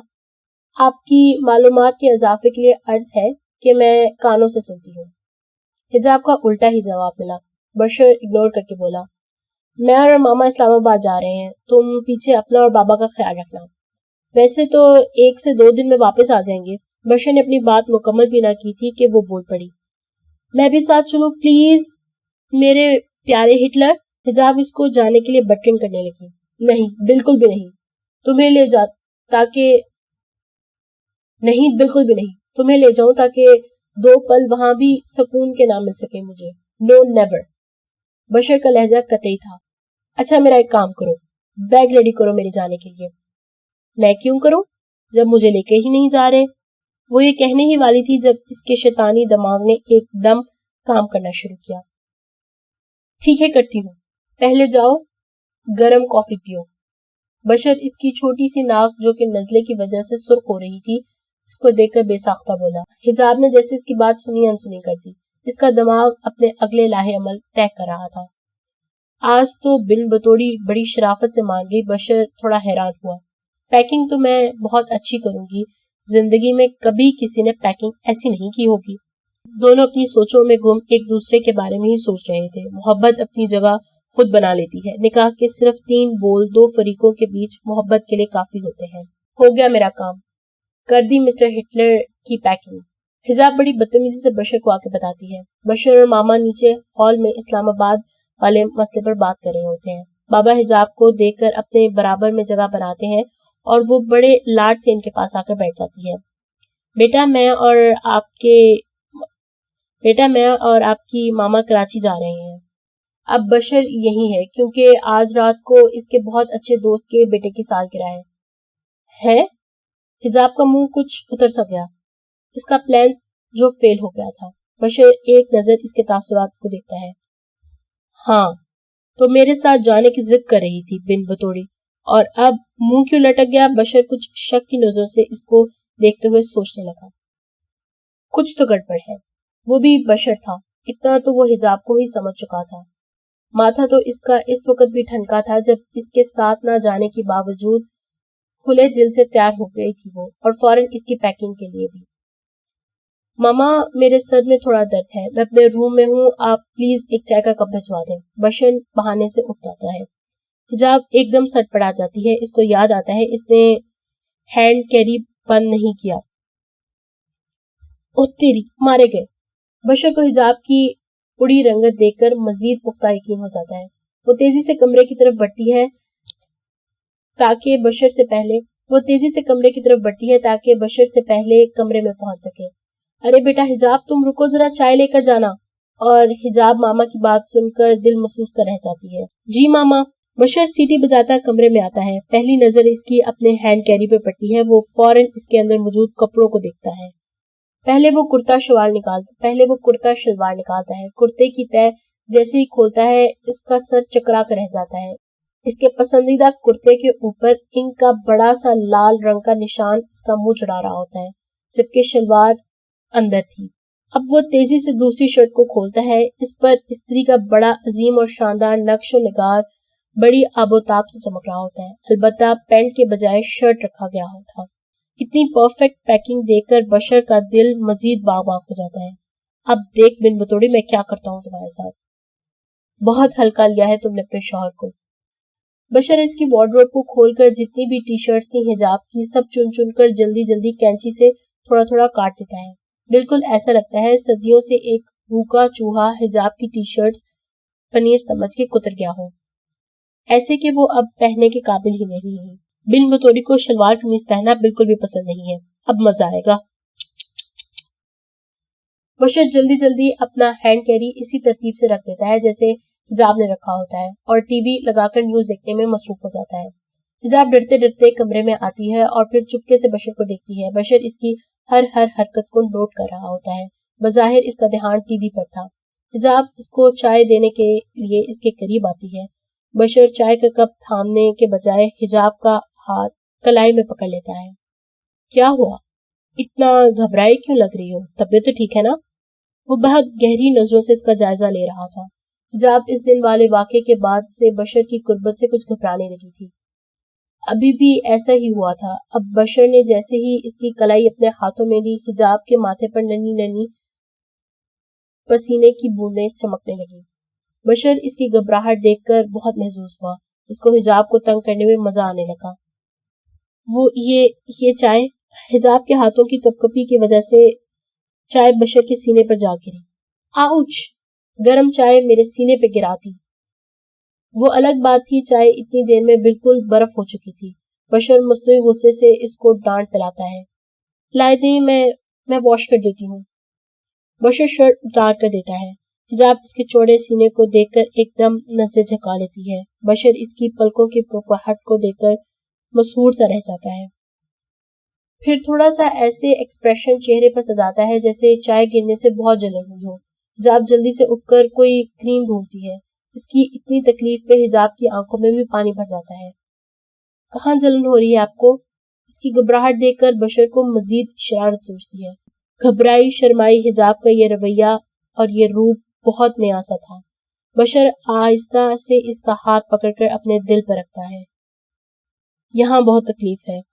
آپ کی معلومات کے اضافے کے لیے عرض ہے کہ میں کانوں سے سنتی ہوں. حجاب کا الٹا ہی جواب ملا. بشر اگنور کر کے بولا, میں اور ماما اسلام آباد جا رہے ہیں, تم پیچھے اپنا اور بابا کا خیال رکھنا. ویسے تو 1 سے 2 دن میں واپس آ جائیں گے. بشر نے اپنی بات مکمل بھی نہ کی تھی کہ وہ بول پڑی, میں بھی ساتھ چلوں پلیز میرے پیارے ہٹلر. حجاب اس کو جانے کے لیے بٹرنگ کرنے لگی. نہیں, بالکل بھی نہیں, تمہیں لے جاؤں تاکہ 2 پل وہاں بھی سکون کے نہ مل سکے مجھے. نو نیور. بشر کا لہجہ قطعی تھا. اچھا میرا ایک کام کرو, بیگ ریڈی کرو میرے جانے کے لیے. میں کیوں کروں جب مجھے لے کے ہی نہیں جا رہے؟ وہ یہ کہنے ہی والی تھی جب اس کے شیطانی دماغ نے ایک دم کام کرنا شروع کیا. ٹھیک ہے کرتی ہوں، پہلے جاؤ گرم کافی پیو۔ بشر اس کی چھوٹی سی ناک جو کہ نزلے کی وجہ سے سرخ ہو رہی تھی اس کو دیکھ کر بے ساختہ بولا۔ حجاب نے جیسے اس کی بات سنی انسنی کر دی۔ اس کا دماغ اپنے اگلے لاہے عمل طے کر رہا تھا۔ آج تو بن بطوڑی بڑی شرافت سے مان گئی۔ بشر تھوڑا حیران ہوا۔ پیکنگ تو میں بہت اچھی کروں گی، زندگی میں کبھی کسی نے پیکنگ ایسی نہیں کی ہوگی۔ دونوں اپنی سوچوں میں گم ایک دوسرے کے بارے میں ہی سوچ رہے تھے۔ محبت اپنی جگہ خود بنا لیتی ہے۔ نکاح کے صرف 3 بول 2 فریقوں کے بیچ محبت کے لیے کافی ہوتے ہیں۔ ہو گیا میرا کام، کر دی مسٹر ہٹلر کی پیکنگ، حجاب بڑی بدتمیزی سے بشر کو آ کے بتاتی ہے۔ بشر اور ماما نیچے ہال میں اسلام آباد والے مسئلے پر بات کر رہے ہوتے ہیں۔ بابا حجاب کو دیکھ کر اپنے برابر میں جگہ بناتے ہیں اور وہ بڑے لاڈ سے ان کے پاس آ کر بیٹھ جاتی ہے۔ بیٹا میں اور آپ کی ماما کراچی جا رہے ہیں۔ اب بشر یہی ہے کیونکہ آج رات کو اس کے بہت اچھے دوست کے بیٹے کی سالگرہ ہے۔ حجاب کا منہ کچھ اتر سا گیا۔ اس کا پلان جو فیل ہو گیا تھا۔ بشر ایک نظر اس کے تاثرات کو دیکھتا ہے۔ ہاں تو میرے ساتھ جانے کی ضد کر رہی تھی بن بطوڑی، اور اب منہ کیوں لٹک گیا؟ بشر کچھ شک کی نظروں سے اس کو دیکھتے ہوئے سوچنے لگا۔ کچھ تو گڑبڑ ہے۔ وہ بھی بشر تھا، اتنا تو وہ حجاب کو ہی سمجھ چکا تھا۔ ماتھا تو اس کا اس وقت بھی ٹھنکا تھا جب اس کے ساتھ نہ جانے کے باوجود کھلے دل سے تیار ہو گئی تھی وہ، اور فوراً اس کی پیکنگ کے لیے بھی۔ ماما میرے سر میں تھوڑا درد ہے، میں اپنے روم میں ہوں، آپ پلیز ایک چائے کا کپ بھجوا دیں۔ بشر بہانے سے اٹھ جاتا ہے۔ حجاب ایک دم سٹ پڑا جاتی ہے۔ اس کو یاد آتا ہے اس نے ہینڈ کیری بند نہیں کیا۔ او تیری، مارے گئے۔ بشر کو حجاب کی اڑی رنگت دیکھ کر مزید پختہ یقین ہو جاتا ہے۔ وہ تیزی سے کمرے کی طرف بڑھتی ہے تاکہ بشر سے پہلے کمرے میں پہنچ سکے۔ ارے بیٹا حجاب، تم رکو ذرا، چائے لے کر جانا۔ اور حجاب ماما کی بات سن کر دل محسوس کر رہ جاتی ہے۔ جی ماما۔ بشر سیٹی بجاتا کمرے میں آتا ہے۔ پہلی نظر اس کی اپنے ہینڈ کیری پہ پڑتی ہے۔ وہ فوراً اس کے اندر موجود کپڑوں کو دیکھتا ہے۔ پہلے وہ کرتا شلوار نکالتا ہے۔ کرتے کی تہ جیسے ہی کھولتا ہے اس کا سر چکرا کر رہ جاتا ہے۔ اس کے پسندیدہ کرتے کے اوپر انک کا بڑا سا لال رنگ کا نشان اس کا منہ چڑھا رہا ہوتا ہے، جبکہ شلوار اندر تھی۔ اب وہ تیزی سے دوسری شرٹ کو کھولتا ہے۔ اس پر استری کا بڑا عظیم اور شاندار نقش و نگار بڑی آب و تاب سے چمک رہا ہوتا ہے، البتہ پینٹ کے بجائے شرٹ رکھا گیا تھا۔ اتنی پرفیکٹ پیکنگ دیکھ کر بشر کا دل مزید باغ باغ ہو جاتا ہے۔ اب دیکھ بن بطوڑی، میں کیا کرتا ہوں تمہارے ساتھ۔ بہت ہلکا لیا ہے تم نے اپنے شوہر کو۔ بشر اس کی وارڈروب کو کھول کر جتنی بھی ٹی شرٹس تھیں حجاب کی، سب چن چن کر جلدی جلدی کینچی سے تھوڑا تھوڑا کاٹ دیتا ہے۔ بالکل ایسا لگتا ہے صدیوں سے ایک بھوکا چوہا حجاب کی ٹی شرٹس پنیر سمجھ کے کتر گیا ہو، ایسے کہ وہ اب پہننے کے قابل ہی نہیں ہے۔ بن بطوری کو شلوار قمیض پہننا بالکل بھی پسند نہیں ہے۔ اب مزہ آئے گا۔ بشر جلدی جلدی اپنا ہینڈ کیری اسی ترتیب سے رکھ دیتا ہے جیسے حجاب نے رکھا ہوتا ہے، اور ٹی وی لگا کر نیوز دیکھنے میں مصروف ہو جاتا ہے۔ حجاب ڈرتے ڈرتے کمرے میں آتی ہے اور پھر چپکے سے بشر کو دیکھتی ہے۔ بشر اس کی ہر حرکت کو نوٹ کر رہا ہوتا ہے۔ بظاہر اس کا دھیان ٹی وی پر تھا۔ حجاب اس کو چائے دینے کے لیے اس کے قریب آتی ہے۔ بشر چائے کا کپ تھامنے کے بجائے حجاب کا ہاتھ کلائی میں پکڑ لیتا ہے۔ کیا ہوا؟ اتنا گھبرائے کیوں لگ رہی ہو؟ طبیعت تو ٹھیک ہے نا؟ وہ بہت گہری نظروں سے اس کا جائزہ لے رہا تھا۔ حجاب اس دن والے واقعے کے بعد سے بشر کی قربت سے کچھ گھبرانے لگی تھی۔ ابھی بھی ایسا ہی ہوا تھا۔ اب بشر نے جیسے ہی اس کی کلائی اپنے ہاتھوں میں لی، حجاب کے ماتھے پر ننھی ننھی پسینے کی بوندیں چمکنے لگی۔ بشر اس کی گھبراہٹ دیکھ کر بہت محظوظ ہوا۔ اس کو حجاب کو تنگ کرنے میں مزہ آنے لگا۔ وہ یہ چائے، حجاب کے ہاتھوں کی کپکپی کی وجہ سے چائے بشر کے سینے پر جا گری۔ آؤچ! گرم چائے میرے سینے پہ گراتی۔ وہ الگ بات تھی، چائے اتنی دیر میں بالکل برف ہو چکی تھی۔ بشر مصنوعی غصے سے اس کو ڈانٹ پلاتا ہے۔ لائے دیں، میں واش کر دیتی ہوں۔ بشر شرٹ اتار کر دیتا ہے۔ حجاب اس کے چوڑے سینے کو دیکھ کر ایک دم نظریں جھکا لیتی ہے۔ بشر اس کی پلکوں کی کپکپاہٹ کو دیکھ کر مسحور سا رہ جاتا ہے۔ پھر تھوڑا سا ایسے ایکسپریشن چہرے پر سجاتا ہے جیسے چائے گرنے سے بہت جلن ہوئی ہو۔ حجاب جلدی سے اٹھ کر کوئی کریم ڈھونڈتی ہے۔ اس کی اتنی تکلیف پہ حجاب کی آنکھوں میں بھی پانی بھر جاتا ہے۔ کہاں جلن ہو رہی ہے آپ کو؟ اس کی گھبراہٹ دیکھ کر بشر کو مزید شرارت سوچتی ہے۔ گھبرائی شرمائی حجاب کا یہ رویہ اور یہ روپ بہت نیا سا تھا۔ بشر آہستہ سے اس کا ہاتھ پکڑ کر اپنے دل پر رکھتا ہے۔ یہاں بہت تکلیف ہے۔